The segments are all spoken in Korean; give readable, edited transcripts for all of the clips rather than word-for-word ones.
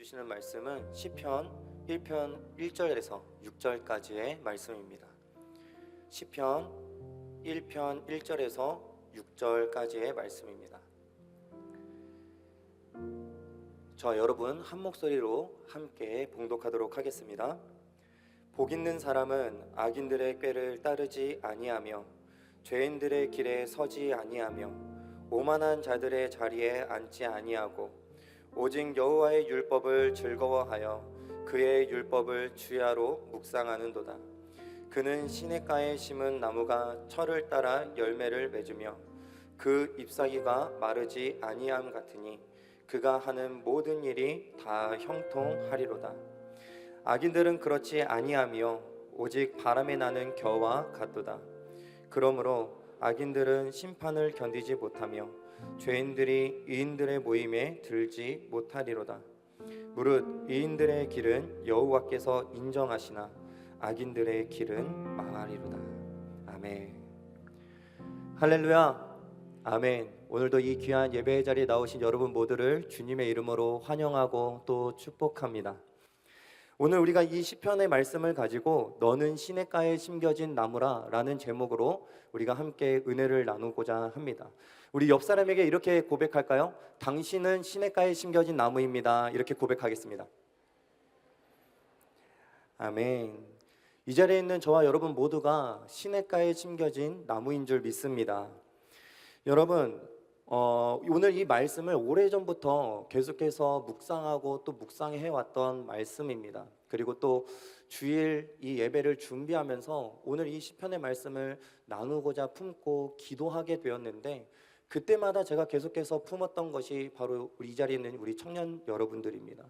주시는 말씀은 시편 1편 1절에서 6절까지의 말씀입니다. 시편 1편 1절에서 6절까지의 말씀입니다. 저 여러분 한 목소리로 함께 봉독하도록 하겠습니다. 복 있는 사람은 악인들의 꾀를 따르지 아니하며 죄인들의 길에 서지 아니하며 오만한 자들의 자리에 앉지 아니하고 오직 여호와의 율법을 즐거워하여 그의 율법을 주야로 묵상하는도다. 그는 시냇가에 심은 나무가 철을 따라 열매를 맺으며 그 잎사귀가 마르지 아니함 같으니 그가 하는 모든 일이 다 형통하리로다. 악인들은 그렇지 아니하며 오직 바람에 나는 겨와 같도다. 그러므로 악인들은 심판을 견디지 못하며 죄인들이 의인들의 모임에 들지 못하리로다. 무릇 의인들의 길은 여호와께서 인정하시나 악인들의 길은 망하리로다. 아멘. 할렐루야. 아멘. 오늘도 이 귀한 예배의 자리에 나오신 여러분 모두를 주님의 이름으로 환영하고 또 축복합니다. 오늘 우리가 이 시편의 말씀을 가지고 너는 시냇가에 심겨진 나무라 라는 제목으로 우리가 함께 은혜를 나누고자 합니다. 우리 옆 사람에게 이렇게 고백할까요? 당신은 시냇가에 심겨진 나무입니다. 이렇게 고백하겠습니다. 아멘. 이 자리에 있는 저와 여러분 모두가 시냇가에 심겨진 나무인 줄 믿습니다. 여러분, 오늘 이 말씀을 오래전부터 계속해서 묵상하고 또 묵상해 왔던 말씀입니다. 그리고 또 주일 이 예배를 준비하면서 오늘 이 시편의 말씀을 나누고자 품고 기도하게 되었는데, 그때마다 제가 계속해서 품었던 것이 바로 이 자리에 있는 우리 청년 여러분들입니다.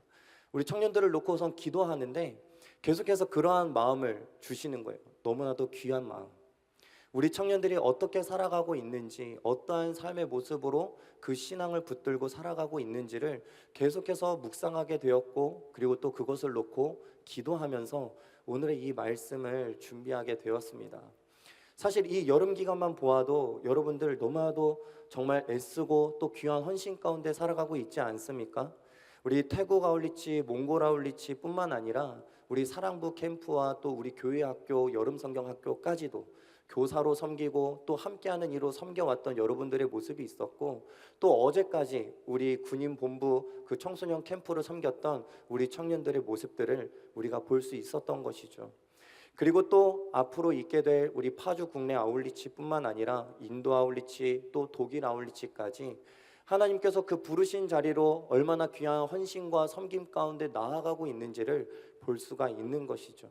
우리 청년들을 놓고선 기도하는데 계속해서 그러한 마음을 주시는 거예요. 너무나도 귀한 마음. 우리 청년들이 어떻게 살아가고 있는지, 어떠한 삶의 모습으로 그 신앙을 붙들고 살아가고 있는지를 계속해서 묵상하게 되었고, 그리고 또 그것을 놓고 기도하면서 오늘의 이 말씀을 준비하게 되었습니다. 사실 이 여름 기간만 보아도 여러분들 너무나도 정말 애쓰고 또 귀한 헌신 가운데 살아가고 있지 않습니까? 우리 태국 아울리치, 몽골 아울리치 뿐만 아니라 우리 사랑부 캠프와 또 우리 교회 학교, 여름 성경 학교까지도 교사로 섬기고 또 함께하는 이로 섬겨왔던 여러분들의 모습이 있었고, 또 어제까지 우리 군인 본부 그 청소년 캠프를 섬겼던 우리 청년들의 모습들을 우리가 볼 수 있었던 것이죠. 그리고 또 앞으로 있게 될 우리 파주 국내 아울리치뿐만 아니라 인도 아울리치, 또 독일 아울리치까지 하나님께서 그 부르신 자리로 얼마나 귀한 헌신과 섬김 가운데 나아가고 있는지를 볼 수가 있는 것이죠.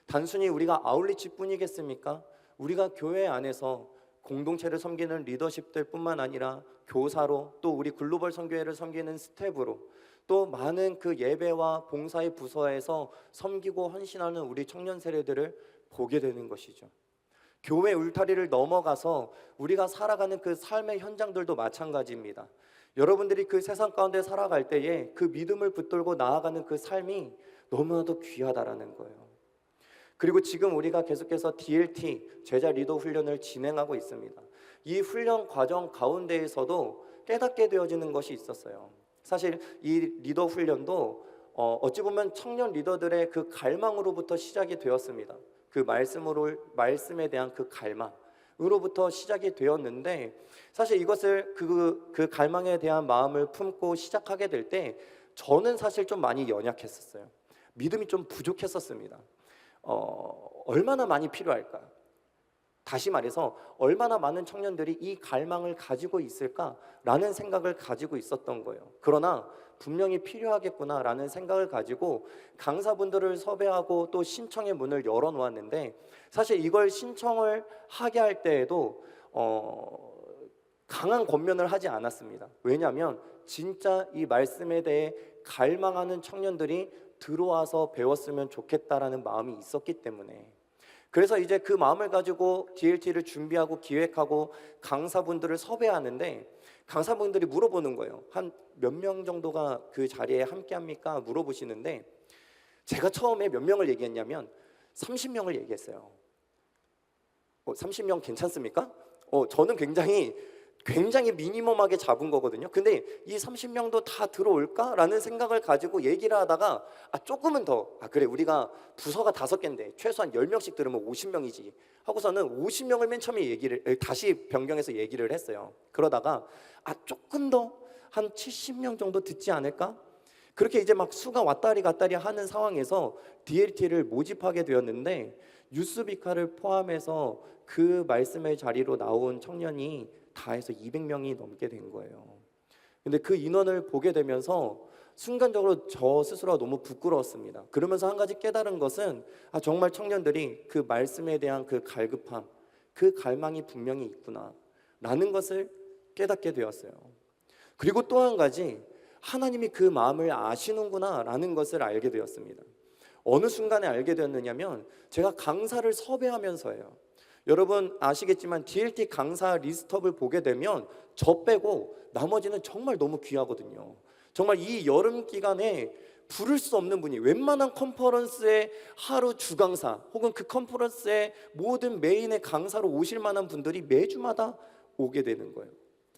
단순히 우리가 아울리치뿐이겠습니까? 우리가 교회 안에서 공동체를 섬기는 리더십들 뿐만 아니라 교사로, 또 우리 글로벌 선교회를 섬기는 스텝으로, 또 많은 그 예배와 봉사의 부서에서 섬기고 헌신하는 우리 청년 세대들을 보게 되는 것이죠. 교회 울타리를 넘어가서 우리가 살아가는 그 삶의 현장들도 마찬가지입니다. 여러분들이 그 세상 가운데 살아갈 때에 그 믿음을 붙들고 나아가는 그 삶이 너무나도 귀하다라는 거예요. 그리고 지금 우리가 계속해서 DLT 제자 리더 훈련을 진행하고 있습니다. 이 훈련 과정 가운데에서도 깨닫게 되어지는 것이 있었어요. 사실 이 리더 훈련도 어찌 보면 청년 리더들의 그 갈망으로부터 시작이 되었습니다. 그 말씀에 대한 그 갈망으로부터 시작이 되었는데, 사실 이것을 그 갈망에 대한 마음을 품고 시작하게 될 때 저는 사실 좀 많이 연약했었어요. 믿음이 좀 부족했었습니다. 얼마나 많이 필요할까? 다시 말해서 얼마나 많은 청년들이 이 갈망을 가지고 있을까라는 생각을 가지고 있었던 거예요. 그러나 분명히 필요하겠구나라는 생각을 가지고 강사분들을 섭외하고 또 신청의 문을 열어놓았는데, 사실 이걸 신청을 하게 할 때에도 강한 권면을 하지 않았습니다. 왜냐하면 진짜 이 말씀에 대해 갈망하는 청년들이 들어와서 배웠으면 좋겠다라는 마음이 있었기 때문에. 그래서 이제 그 마음을 가지고 DLT를 준비하고 기획하고 강사분들을 섭외하는데, 강사분들이 물어보는 거예요. 한 몇 명 정도가 그 자리에 함께 합니까? 물어보시는데, 제가 처음에 몇 명을 얘기했냐면 30명을 얘기했어요. 30명 괜찮습니까? 저는 굉장히 굉장히 미니멈하게 잡은 거거든요. 근데 이 30명도 다 들어올까라는 생각을 가지고 얘기를 하다가 조금은 더 그래 우리가 부서가 5개인데 최소한 10명씩 들으면 50명이지 하고서는 50명을 맨 처음에 다시 변경해서 얘기를 했어요. 그러다가 조금 더 한 70명 정도 듣지 않을까? 그렇게 이제 막 수가 왔다리 갔다리 하는 상황에서 DLT를 모집하게 되었는데 유스비카를 포함해서 그 말씀의 자리로 나온 청년이 다 해서 200명이 넘게 된 거예요. 근데 그 인원을 보게 되면서 순간적으로 저 스스로가 너무 부끄러웠습니다. 그러면서 한 가지 깨달은 것은 정말 청년들이 그 말씀에 대한 그 갈급함, 그 갈망이 분명히 있구나 라는 것을 깨닫게 되었어요. 그리고 또 한 가지, 하나님이 그 마음을 아시는구나 라는 것을 알게 되었습니다. 어느 순간에 알게 되었느냐면 제가 강사를 섭외하면서예요. 여러분 아시겠지만 DLT 강사 리스트업을 보게 되면 저 빼고 나머지는 정말 너무 귀하거든요. 정말 이 여름 기간에 부를 수 없는 분이, 웬만한 컨퍼런스의 하루 주강사 혹은 그 컨퍼런스의 모든 메인의 강사로 오실 만한 분들이 매주마다 오게 되는 거예요.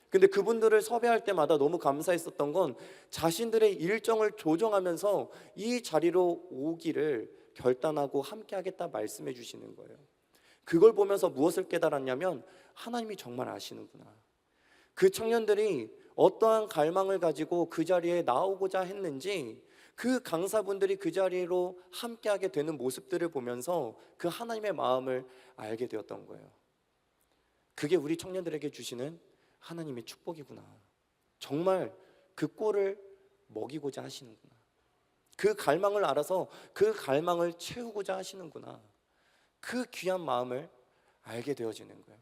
근데 그분들을 섭외할 때마다 너무 감사했었던 건 자신들의 일정을 조정하면서 이 자리로 오기를 결단하고 함께 하겠다 말씀해 주시는 거예요. 그걸 보면서 무엇을 깨달았냐면 하나님이 정말 아시는구나. 그 청년들이 어떠한 갈망을 가지고 그 자리에 나오고자 했는지 그 강사분들이 그 자리로 함께하게 되는 모습들을 보면서 그 하나님의 마음을 알게 되었던 거예요. 그게 우리 청년들에게 주시는 하나님의 축복이구나. 정말 그 꼴을 먹이고자 하시는구나. 그 갈망을 알아서 그 갈망을 채우고자 하시는구나. 그 귀한 마음을 알게 되어지는 거예요.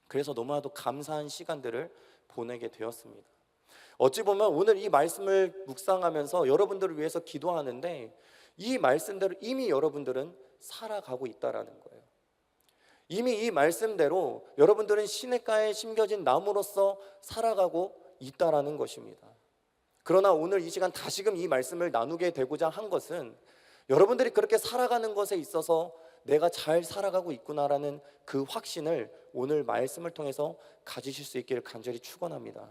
그래서 너무나도 감사한 시간들을 보내게 되었습니다. 어찌 보면 오늘 이 말씀을 묵상하면서 여러분들을 위해서 기도하는데 이 말씀대로 이미 여러분들은 살아가고 있다라는 거예요. 이미 이 말씀대로 여러분들은 시냇가에 심겨진 나무로서 살아가고 있다라는 것입니다. 그러나 오늘 이 시간 다시금 이 말씀을 나누게 되고자 한 것은 여러분들이 그렇게 살아가는 것에 있어서 내가 잘 살아가고 있구나라는 그 확신을 오늘 말씀을 통해서 가지실 수 있기를 간절히 축원합니다.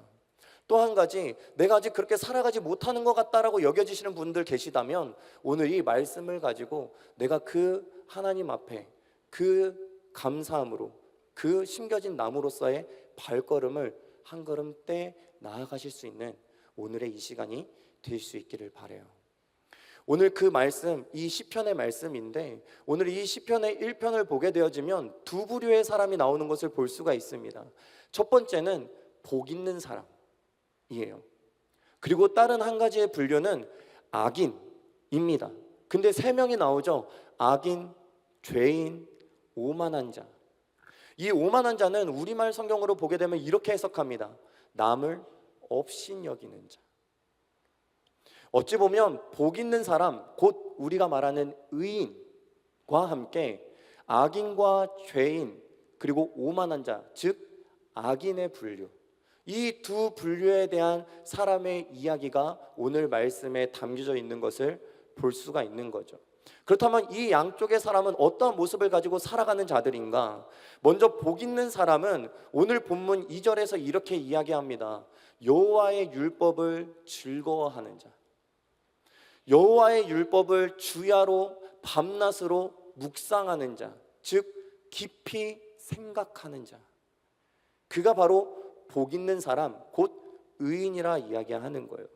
또 한 가지, 내가 아직 그렇게 살아가지 못하는 것 같다라고 여겨지시는 분들 계시다면 오늘 이 말씀을 가지고 내가 그 하나님 앞에 그 감사함으로 그 심겨진 나무로서의 발걸음을 한 걸음 떼 나아가실 수 있는 오늘의 이 시간이 될 수 있기를 바라요. 오늘 그 말씀, 이 시편의 말씀인데 오늘 이 시편의 1편을 보게 되어지면 두 부류의 사람이 나오는 것을 볼 수가 있습니다. 첫 번째는 복 있는 사람이에요. 그리고 다른 한 가지의 분류는 악인입니다. 근데 3명이 나오죠. 악인, 죄인, 오만한 자. 이 오만한 자는 우리말 성경으로 보게 되면 이렇게 해석합니다. 남을 업신여기는 자. 어찌 보면 복 있는 사람, 곧 우리가 말하는 의인과 함께 악인과 죄인 그리고 오만한 자, 즉 악인의 분류, 이 두 분류에 대한 사람의 이야기가 오늘 말씀에 담겨져 있는 것을 볼 수가 있는 거죠. 그렇다면 이 양쪽의 사람은 어떠한 모습을 가지고 살아가는 자들인가? 먼저 복 있는 사람은 오늘 본문 2절에서 이렇게 이야기합니다. 여호와의 율법을 즐거워하는 자. 여호와의 율법을 주야로 밤낮으로 묵상하는 자, 즉 깊이 생각하는 자. 그가 바로 복 있는 사람, 곧 의인이라 이야기하는 거예요.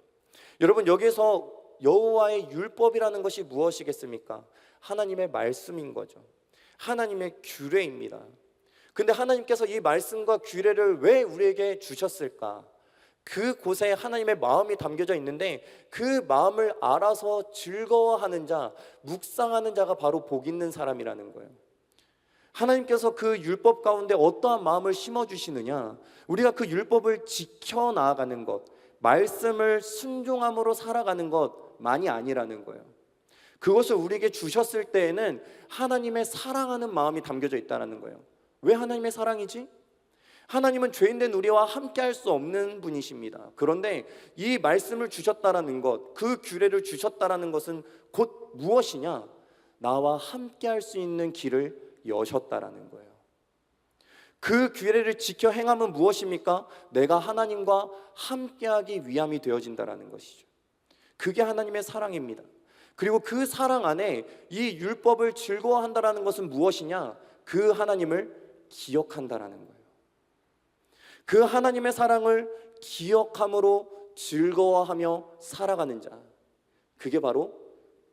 여러분 여기서 여호와의 율법이라는 것이 무엇이겠습니까? 하나님의 말씀인 거죠. 하나님의 규례입니다. 근데 하나님께서 이 말씀과 규례를 왜 우리에게 주셨을까? 그곳에 하나님의 마음이 담겨져 있는데 그 마음을 알아서 즐거워하는 자, 묵상하는 자가 바로 복 있는 사람이라는 거예요. 하나님께서 그 율법 가운데 어떠한 마음을 심어주시느냐? 우리가 그 율법을 지켜나가는 것, 말씀을 순종함으로 살아가는 것만이 아니라는 거예요. 그것을 우리에게 주셨을 때에는 하나님의 사랑하는 마음이 담겨져 있다는 거예요. 왜 하나님의 사랑이지? 하나님은 죄인된 우리와 함께 할 수 없는 분이십니다. 그런데 이 말씀을 주셨다라는 것, 그 규례를 주셨다라는 것은 곧 무엇이냐? 나와 함께 할 수 있는 길을 여셨다라는 거예요. 그 규례를 지켜 행함은 무엇입니까? 내가 하나님과 함께하기 위함이 되어진다라는 것이죠. 그게 하나님의 사랑입니다. 그리고 그 사랑 안에 이 율법을 즐거워한다라는 것은 무엇이냐? 그 하나님을 기억한다라는 거예요. 그 하나님의 사랑을 기억함으로 즐거워하며 살아가는 자, 그게 바로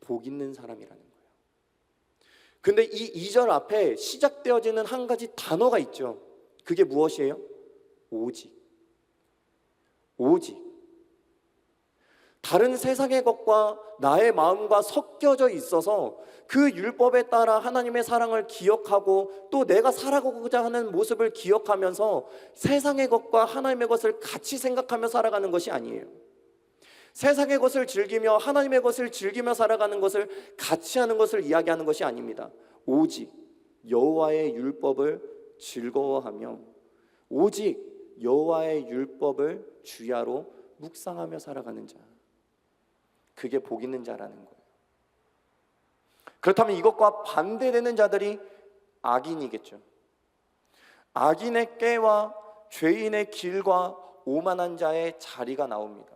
복 있는 사람이라는 거예요. 근데 이 2절 앞에 시작되어지는 한 가지 단어가 있죠. 그게 무엇이에요? 오직. 오직. 다른 세상의 것과 나의 마음과 섞여져 있어서 그 율법에 따라 하나님의 사랑을 기억하고 또 내가 살아가고자 하는 모습을 기억하면서 세상의 것과 하나님의 것을 같이 생각하며 살아가는 것이 아니에요. 세상의 것을 즐기며 하나님의 것을 즐기며 살아가는 것을 같이 하는 것을 이야기하는 것이 아닙니다. 오직 여호와의 율법을 즐거워하며 오직 여호와의 율법을 주야로 묵상하며 살아가는 자, 그게 복 있는 자라는 거예요. 그렇다면 이것과 반대되는 자들이 악인이겠죠. 악인의 꾀와 죄인의 길과 오만한 자의 자리가 나옵니다.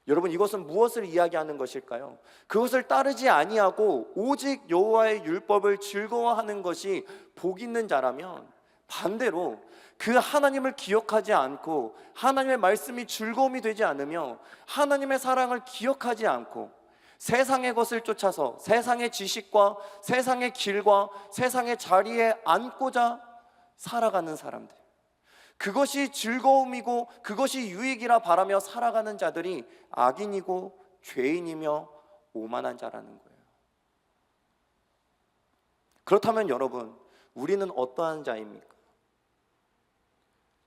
여러분, 이것은 무엇을 이야기하는 것일까요? 그것을 따르지 아니하고 오직 여호와의 율법을 즐거워하는 것이 복 있는 자라면, 반대로 그 하나님을 기억하지 않고 하나님의 말씀이 즐거움이 되지 않으며 하나님의 사랑을 기억하지 않고 세상의 것을 쫓아서 세상의 지식과 세상의 길과 세상의 자리에 앉고자 살아가는 사람들, 그것이 즐거움이고 그것이 유익이라 바라며 살아가는 자들이 악인이고 죄인이며 오만한 자라는 거예요. 그렇다면 여러분, 우리는 어떠한 자입니까?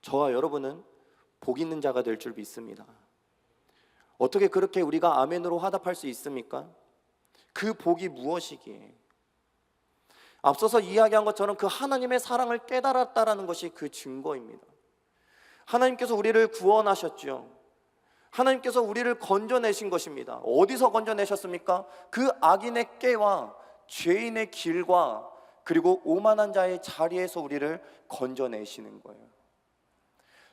저와 여러분은 복 있는 자가 될 줄 믿습니다. 어떻게 그렇게 우리가 아멘으로 화답할 수 있습니까? 그 복이 무엇이기에? 앞서서 이야기한 것처럼 그 하나님의 사랑을 깨달았다라는 것이 그 증거입니다. 하나님께서 우리를 구원하셨죠. 하나님께서 우리를 건져내신 것입니다. 어디서 건져내셨습니까? 그 악인의 꾀와 죄인의 길과 그리고 오만한 자의 자리에서 우리를 건져내시는 거예요.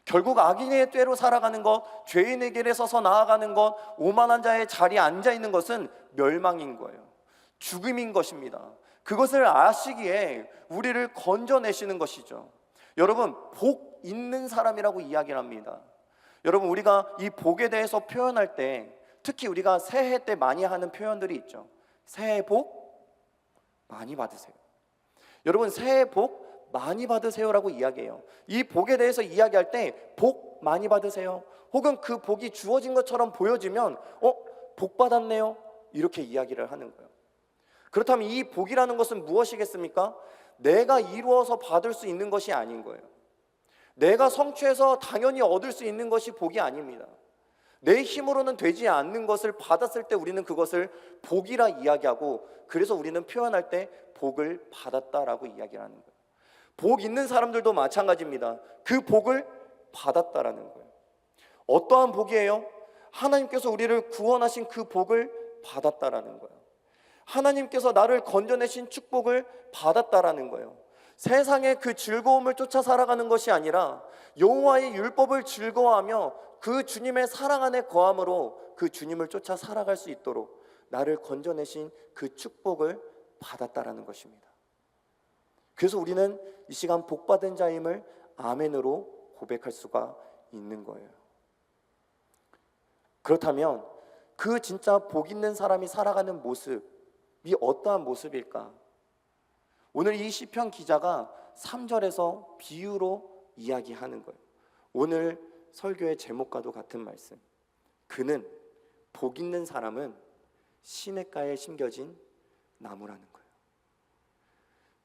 결국 악인의 꾀로 살아가는 것, 죄인의 길에 서서 나아가는 것, 오만한 자의 자리에 앉아있는 것은 멸망인 거예요. 죽음인 것입니다. 그것을 아시기에 우리를 건져내시는 것이죠. 여러분, 복 있는 사람이라고 이야기를 합니다. 여러분, 우리가 이 복에 대해서 표현할 때 특히 우리가 새해 때 많이 하는 표현들이 있죠. 새해 복 많이 받으세요. 여러분, 새해 복 많이 받으세요라고 이야기해요. 이 복에 대해서 이야기할 때 복 많이 받으세요, 혹은 그 복이 주어진 것처럼 보여지면 복 받았네요, 이렇게 이야기를 하는 거예요. 그렇다면 이 복이라는 것은 무엇이겠습니까? 내가 이루어서 받을 수 있는 것이 아닌 거예요. 내가 성취해서 당연히 얻을 수 있는 것이 복이 아닙니다. 내 힘으로는 되지 않는 것을 받았을 때 우리는 그것을 복이라 이야기하고, 그래서 우리는 표현할 때 복을 받았다라고 이야기를 하는 거예요. 복 있는 사람들도 마찬가지입니다. 그 복을 받았다라는 거예요. 어떠한 복이에요? 하나님께서 우리를 구원하신 그 복을 받았다라는 거예요. 하나님께서 나를 건져내신 축복을 받았다라는 거예요. 세상의 그 즐거움을 쫓아 살아가는 것이 아니라 여호와의 율법을 즐거워하며 그 주님의 사랑 안에 거함으로 그 주님을 쫓아 살아갈 수 있도록 나를 건져내신 그 축복을 받았다라는 것입니다. 그래서 우리는 이 시간 복받은 자임을 아멘으로 고백할 수가 있는 거예요. 그렇다면 그 진짜 복 있는 사람이 살아가는 모습이 어떠한 모습일까? 오늘 이 시편 기자가 3절에서 비유로 이야기하는 거예요. 오늘 설교의 제목과도 같은 말씀. 그는, 복 있는 사람은 시냇가에 심겨진 나무라는 거예요.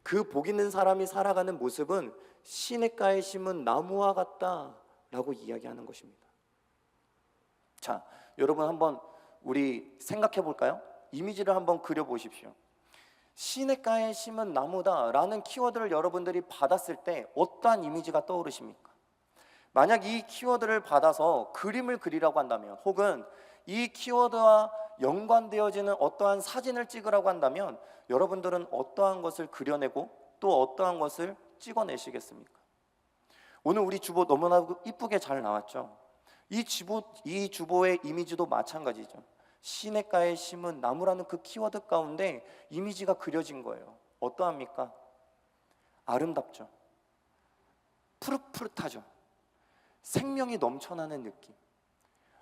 그 복 있는 사람이 살아가는 모습은 시냇가에 심은 나무와 같다라고 이야기하는 것입니다. 자, 여러분 한번 우리 생각해 볼까요? 이미지를 한번 그려 보십시오. 시냇가에 심은 나무다라는 키워드를 여러분들이 받았을 때 어떠한 이미지가 떠오르십니까? 만약 이 키워드를 받아서 그림을 그리라고 한다면, 혹은 이 키워드와 연관되어지는 어떠한 사진을 찍으라고 한다면 여러분들은 어떠한 것을 그려내고 또 어떠한 것을 찍어내시겠습니까? 오늘 우리 주보 너무나 이쁘게 잘 나왔죠. 이 주보의 이미지도 마찬가지죠. 시냇가에 심은 나무라는 그 키워드 가운데 이미지가 그려진 거예요. 어떠합니까? 아름답죠. 푸릇푸릇하죠. 생명이 넘쳐나는 느낌.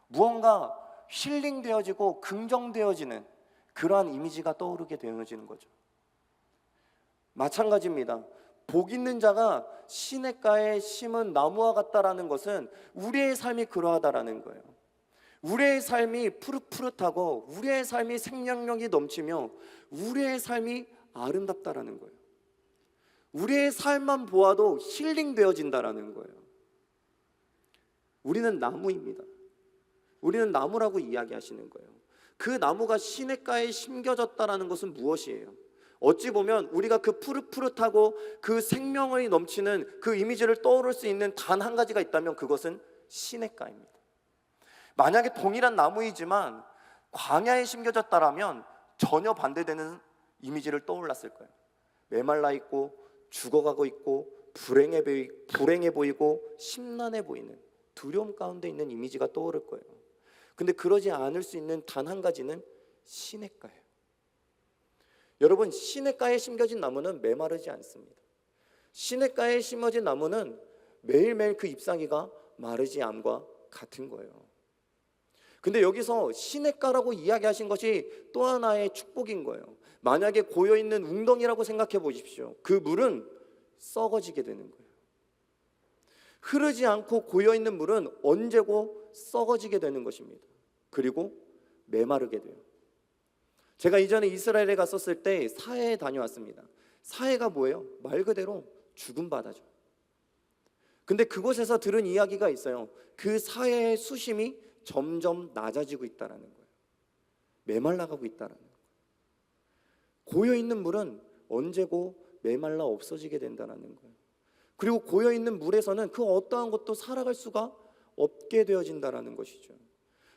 무언가 힐링되어지고 긍정되어지는 그러한 이미지가 떠오르게 되어지는 거죠. 마찬가지입니다. 복 있는 자가 시냇가에 심은 나무와 같다라는 것은 우리의 삶이 그러하다라는 거예요. 우리의 삶이 푸릇푸릇하고 우리의 삶이 생명력이 넘치며 우리의 삶이 아름답다라는 거예요. 우리의 삶만 보아도 힐링되어진다라는 거예요. 우리는 나무입니다. 우리는 나무라고 이야기하시는 거예요. 그 나무가 시냇가에 심겨졌다라는 것은 무엇이에요? 어찌 보면 우리가 그 푸릇푸릇하고 그 생명이 넘치는 그 이미지를 떠오를 수 있는 단 한 가지가 있다면 그것은 시냇가입니다. 만약에 동일한 나무이지만 광야에 심겨졌다라면 전혀 반대되는 이미지를 떠올랐을 거예요. 메말라 있고 죽어가고 있고 불행해 보이고 심란해 보이는 두려움 가운데 있는 이미지가 떠오를 거예요. 근데 그러지 않을 수 있는 단 한 가지는 시냇가예요. 여러분, 시냇가에 심겨진 나무는 메마르지 않습니다. 시냇가에 심어진 나무는 매일매일 그 잎사귀가 마르지 않음과 같은 거예요. 근데 여기서 시냇가라고 이야기하신 것이 또 하나의 축복인 거예요. 만약에 고여있는 웅덩이라고 생각해 보십시오. 그 물은 썩어지게 되는 거예요. 흐르지 않고 고여있는 물은 언제고 썩어지게 되는 것입니다. 그리고 메마르게 돼요. 제가 이전에 이스라엘에 갔었을 때 사해에 다녀왔습니다. 사해가 뭐예요? 말 그대로 죽은 바다죠. 근데 그곳에서 들은 이야기가 있어요. 그 사해의 수심이 점점 낮아지고 있다는 거예요. 메말라가고 있다는 거예요. 고여있는 물은 언제고 메말라 없어지게 된다는 거예요. 그리고 고여있는 물에서는 그 어떠한 것도 살아갈 수가 없게 되어진다는 것이죠.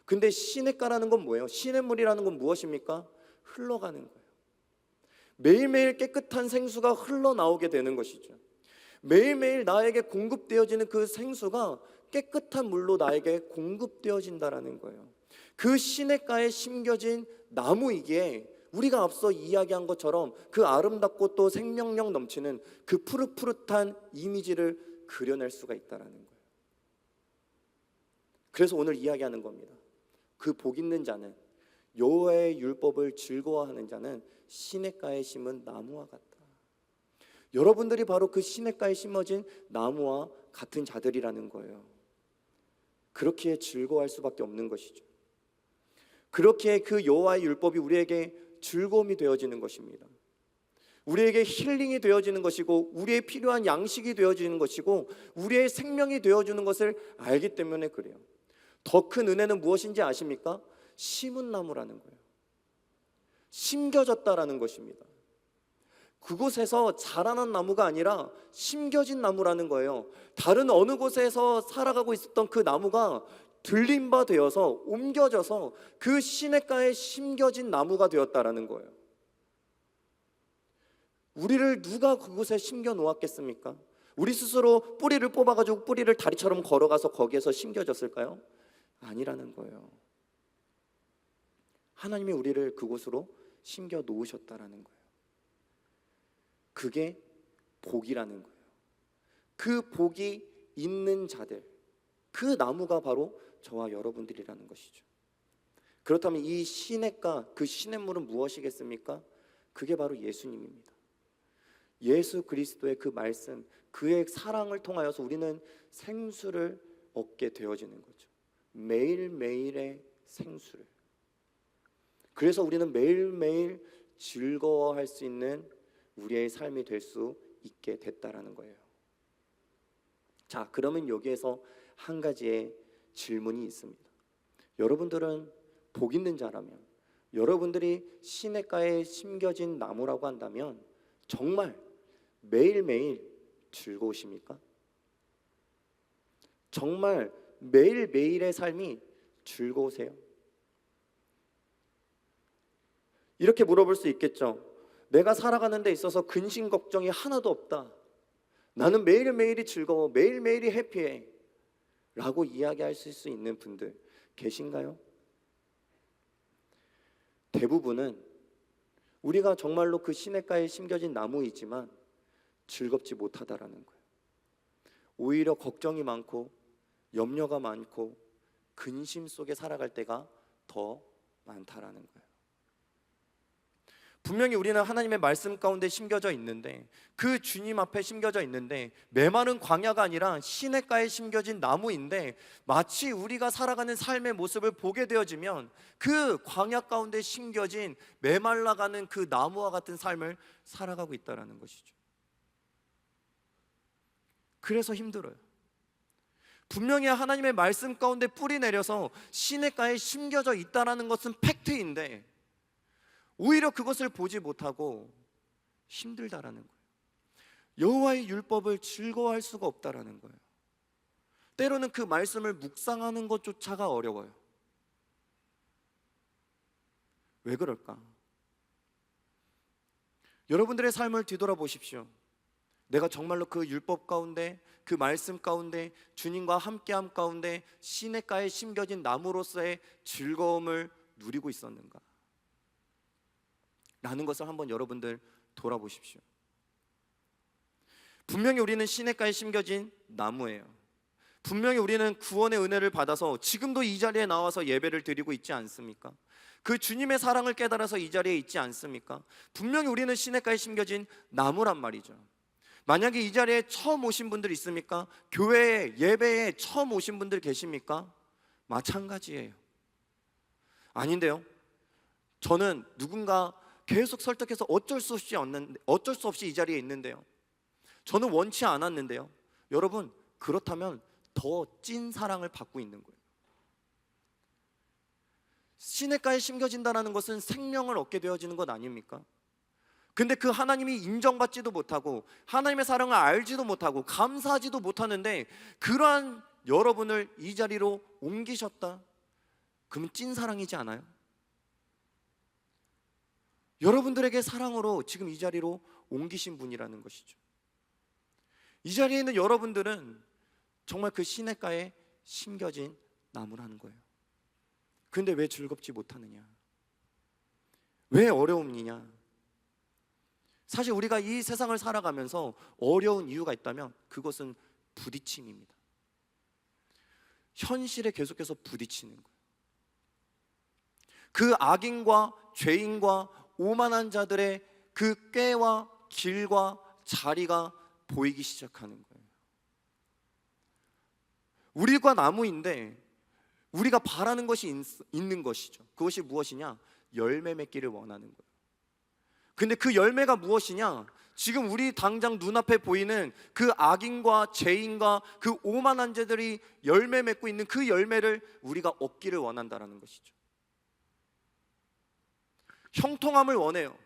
근데 시냇가라는 건 뭐예요? 시냇물이라는 건 무엇입니까? 흘러가는 거예요. 매일매일 깨끗한 생수가 흘러나오게 되는 것이죠. 매일매일 나에게 공급되어지는 그 생수가 깨끗한 물로 나에게 공급되어진다는 거예요. 그 시냇가에 심겨진 나무이기에 우리가 앞서 이야기한 것처럼 그 아름답고 또 생명력 넘치는 그 푸릇푸릇한 이미지를 그려낼 수가 있다는 거예요. 그래서 오늘 이야기하는 겁니다. 그 복 있는 자는, 여호와의 율법을 즐거워하는 자는 시냇가에 심은 나무와 같다. 여러분들이 바로 그 시냇가에 심어진 나무와 같은 자들이라는 거예요. 그렇게 즐거워할 수밖에 없는 것이죠. 그렇게 그 여호와의 율법이 우리에게 즐거움이 되어지는 것입니다. 우리에게 힐링이 되어지는 것이고 우리의 필요한 양식이 되어지는 것이고 우리의 생명이 되어주는 것을 알기 때문에 그래요. 더 큰 은혜는 무엇인지 아십니까? 심은 나무라는 거예요. 심겨졌다라는 것입니다. 그곳에서 자라난 나무가 아니라 심겨진 나무라는 거예요. 다른 어느 곳에서 살아가고 있었던 그 나무가 들린 바 되어서 옮겨져서 그 시냇가에 심겨진 나무가 되었다라는 거예요. 우리를 누가 그곳에 심겨 놓았겠습니까? 우리 스스로 뿌리를 뽑아가지고 뿌리를 다리처럼 걸어가서 거기에서 심겨졌을까요? 아니라는 거예요. 하나님이 우리를 그곳으로 심겨 놓으셨다라는 거예요. 그게 복이라는 거예요. 그 복이 있는 자들, 그 나무가 바로 저와 여러분들이라는 것이죠. 그렇다면 이 시냇가, 그 시냇물은 무엇이겠습니까? 그게 바로 예수님입니다. 예수 그리스도의 그 말씀, 그의 사랑을 통하여서 우리는 생수를 얻게 되어지는 거죠. 매일매일의 생수를. 그래서 우리는 매일매일 즐거워할 수 있는 우리의 삶이 될 수 있게 됐다라는 거예요. 자, 그러면 여기에서 한 가지의 질문이 있습니다. 여러분들은 복 있는 자라면, 여러분들이 시냇가에 심겨진 나무라고 한다면 정말 매일매일 즐거우십니까? 정말 매일매일의 삶이 즐거우세요? 이렇게 물어볼 수 있겠죠. 내가 살아가는 데 있어서 근심 걱정이 하나도 없다. 나는 매일매일이 즐거워, 매일매일이 해피해 라고 이야기하실 수 있는 분들 계신가요? 대부분은 우리가 정말로 그 시냇가에 심겨진 나무이지만 즐겁지 못하다라는 거예요. 오히려 걱정이 많고 염려가 많고 근심 속에 살아갈 때가 더 많다라는 거예요. 분명히 우리는 하나님의 말씀 가운데 심겨져 있는데, 그 주님 앞에 심겨져 있는데, 메마른 광야가 아니라 시냇가에 심겨진 나무인데, 마치 우리가 살아가는 삶의 모습을 보게 되어지면 그 광야 가운데 심겨진 메말라가는 그 나무와 같은 삶을 살아가고 있다는 것이죠. 그래서 힘들어요. 분명히 하나님의 말씀 가운데 뿌리 내려서 시냇가에 심겨져 있다는 것은 팩트인데, 오히려 그것을 보지 못하고 힘들다라는 거예요. 여호와의 율법을 즐거워할 수가 없다라는 거예요. 때로는 그 말씀을 묵상하는 것조차가 어려워요. 왜 그럴까? 여러분들의 삶을 뒤돌아보십시오. 내가 정말로 그 율법 가운데, 그 말씀 가운데, 주님과 함께함 가운데 시냇가에 심겨진 나무로서의 즐거움을 누리고 있었는가? 라는 것을 한번 여러분들 돌아보십시오. 분명히 우리는 시냇가에 심겨진 나무예요. 분명히 우리는 구원의 은혜를 받아서 지금도 이 자리에 나와서 예배를 드리고 있지 않습니까? 그 주님의 사랑을 깨달아서 이 자리에 있지 않습니까? 분명히 우리는 시냇가에 심겨진 나무란 말이죠. 만약에 이 자리에 처음 오신 분들 있습니까? 교회에, 예배에 처음 오신 분들 계십니까? 마찬가지예요. 아닌데요, 저는 누군가 계속 설득해서 어쩔 수 없이 이 자리에 있는데요, 저는 원치 않았는데요, 여러분, 그렇다면 더 찐 사랑을 받고 있는 거예요. 시냇가에 심겨진다는 것은 생명을 얻게 되어지는 것 아닙니까? 근데 그 하나님이 인정받지도 못하고 하나님의 사랑을 알지도 못하고 감사하지도 못하는데 그러한 여러분을 이 자리로 옮기셨다? 그러면 찐 사랑이지 않아요? 여러분들에게 사랑으로 지금 이 자리로 옮기신 분이라는 것이죠. 이 자리에 있는 여러분들은 정말 그 시냇가에 심겨진 나무라는 거예요. 그런데 왜 즐겁지 못하느냐? 왜 어려움이냐? 사실 우리가 이 세상을 살아가면서 어려운 이유가 있다면 그것은 부딪힘입니다. 현실에 계속해서 부딪히는 거예요. 그 악인과 죄인과 오만한 자들의 그 꾀와 길과 자리가 보이기 시작하는 거예요. 우리가 나무인데 우리가 바라는 것이 있는 것이죠. 그것이 무엇이냐? 열매 맺기를 원하는 거예요. 근데 그 열매가 무엇이냐? 지금 우리 당장 눈앞에 보이는 그 악인과 죄인과 그 오만한 자들이 열매 맺고 있는 그 열매를 우리가 얻기를 원한다는 것이죠. 형통함을 원해요.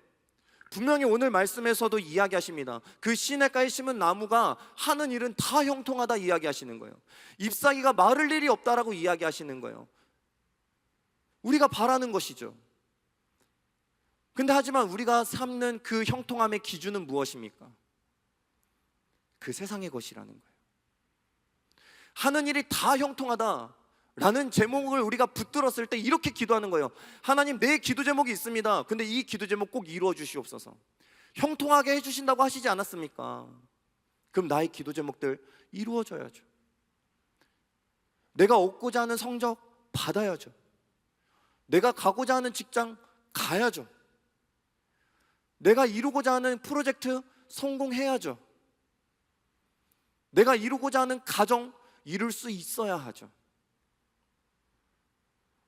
분명히 오늘 말씀에서도 이야기하십니다. 그 시냇가에 심은 나무가 하는 일은 다 형통하다 이야기하시는 거예요. 잎사귀가 마를 일이 없다라고 이야기하시는 거예요. 우리가 바라는 것이죠. 근데 하지만 우리가 삼는 그 형통함의 기준은 무엇입니까? 그 세상의 것이라는 거예요. 하는 일이 다 형통하다 라는 제목을 우리가 붙들었을 때 이렇게 기도하는 거예요. 하나님, 내 기도 제목이 있습니다. 근데 이 기도 제목 꼭 이루어 주시옵소서. 형통하게 해주신다고 하시지 않았습니까? 그럼 나의 기도 제목들 이루어져야죠. 내가 얻고자 하는 성적 받아야죠. 내가 가고자 하는 직장 가야죠. 내가 이루고자 하는 프로젝트 성공해야죠. 내가 이루고자 하는 가정 이룰 수 있어야 하죠.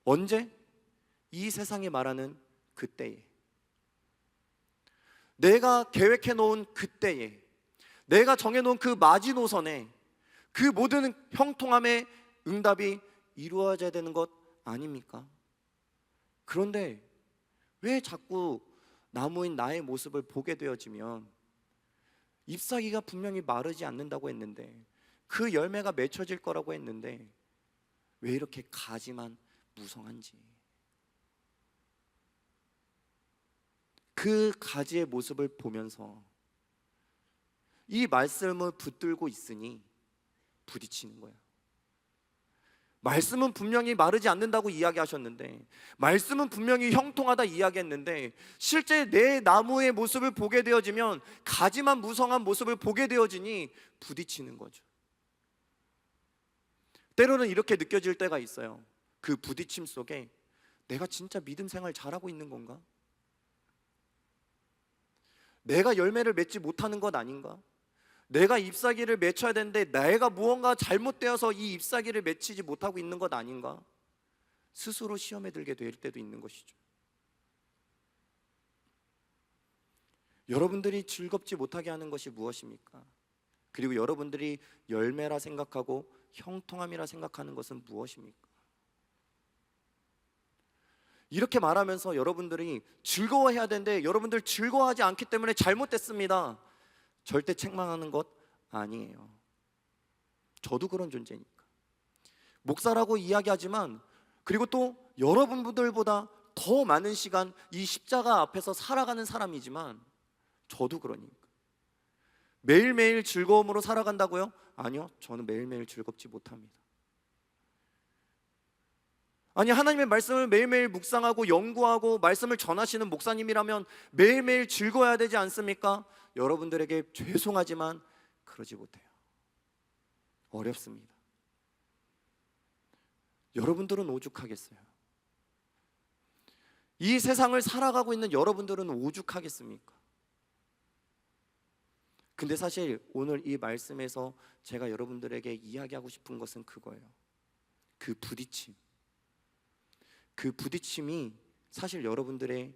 언제? 이 세상이 말하는 그때에, 내가 계획해 놓은 그때에, 내가 정해 놓은 그 마지노선에 그 모든 형통함의 응답이 이루어져야 되는 것 아닙니까? 그런데 왜 자꾸 나무인 나의 모습을 보게 되어지면 잎사귀가 분명히 마르지 않는다고 했는데, 그 열매가 맺혀질 거라고 했는데 왜 이렇게 가지만 무성한지, 그 가지의 모습을 보면서 이 말씀을 붙들고 있으니 부딪히는 거예요. 말씀은 분명히 마르지 않는다고 이야기하셨는데, 말씀은 분명히 형통하다 이야기했는데, 실제 내 나무의 모습을 보게 되어지면 가지만 무성한 모습을 보게 되어지니 부딪히는 거죠. 때로는 이렇게 느껴질 때가 있어요. 그 부딪힘 속에 내가 진짜 믿음 생활 잘하고 있는 건가? 내가 열매를 맺지 못하는 것 아닌가? 내가 잎사귀를 맺혀야 되는데 내가 무언가 잘못되어서 이 잎사귀를 맺히지 못하고 있는 것 아닌가? 스스로 시험에 들게 될 때도 있는 것이죠. 여러분들이 즐겁지 못하게 하는 것이 무엇입니까? 그리고 여러분들이 열매라 생각하고 형통함이라 생각하는 것은 무엇입니까? 이렇게 말하면서 여러분들이 즐거워해야 되는데 여러분들 즐거워하지 않기 때문에 잘못됐습니다, 절대 책망하는 것 아니에요. 저도 그런 존재니까. 목사라고 이야기하지만, 그리고 또 여러분들보다 더 많은 시간 이 십자가 앞에서 살아가는 사람이지만, 저도 그러니까. 매일매일 즐거움으로 살아간다고요? 아니요, 저는 매일매일 즐겁지 못합니다. 아니, 하나님의 말씀을 매일매일 묵상하고 연구하고 말씀을 전하시는 목사님이라면 매일매일 즐거워야 되지 않습니까? 여러분들에게 죄송하지만 그러지 못해요. 어렵습니다. 여러분들은 오죽하겠어요? 이 세상을 살아가고 있는 여러분들은 오죽하겠습니까? 근데 사실 오늘 이 말씀에서 제가 여러분들에게 이야기하고 싶은 것은 그거예요. 그 부딪힘. 그 부딪힘이 사실 여러분들의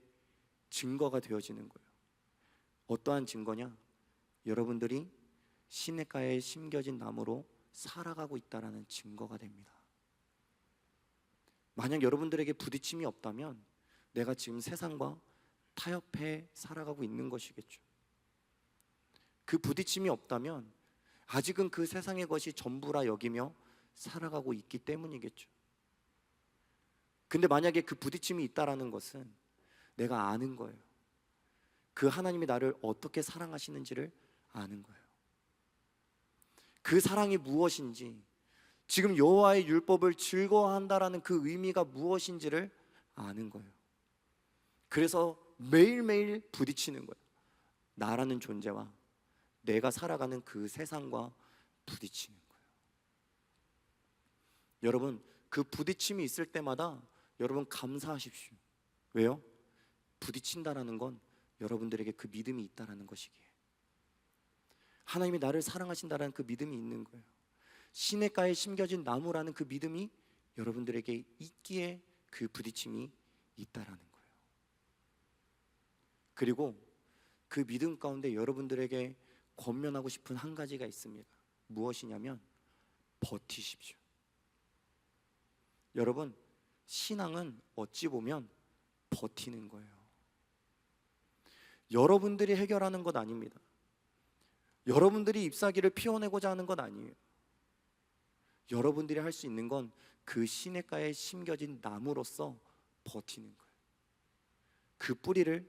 증거가 되어지는 거예요. 어떠한 증거냐? 여러분들이 시냇가에 심겨진 나무로 살아가고 있다는 증거가 됩니다. 만약 여러분들에게 부딪힘이 없다면 내가 지금 세상과 타협해 살아가고 있는 것이겠죠. 그 부딪힘이 없다면 아직은 그 세상의 것이 전부라 여기며 살아가고 있기 때문이겠죠. 근데 만약에 그 부딪힘이 있다라는 것은 내가 아는 거예요. 그 하나님이 나를 어떻게 사랑하시는지를 아는 거예요. 그 사랑이 무엇인지, 지금 여호와의 율법을 즐거워한다라는 그 의미가 무엇인지를 아는 거예요. 그래서 매일매일 부딪히는 거예요. 나라는 존재와 내가 살아가는 그 세상과 부딪히는 거예요. 여러분, 그 부딪힘이 있을 때마다 여러분 감사하십시오. 왜요? 부딪힌다라는 건 여러분들에게 그 믿음이 있다라는 것이기에, 하나님이 나를 사랑하신다라는 그 믿음이 있는 거예요. 시냇가에 심겨진 나무라는 그 믿음이 여러분들에게 있기에 그 부딪힘이 있다라는 거예요. 그리고 그 믿음 가운데 여러분들에게 권면하고 싶은 한 가지가 있습니다. 무엇이냐면 버티십시오. 여러분, 신앙은 어찌 보면 버티는 거예요. 여러분들이 해결하는 것 아닙니다. 여러분들이 잎사귀를 피워내고자 하는 것 아니에요. 여러분들이 할 수 있는 건 그 시냇가에 심겨진 나무로서 버티는 거예요. 그 뿌리를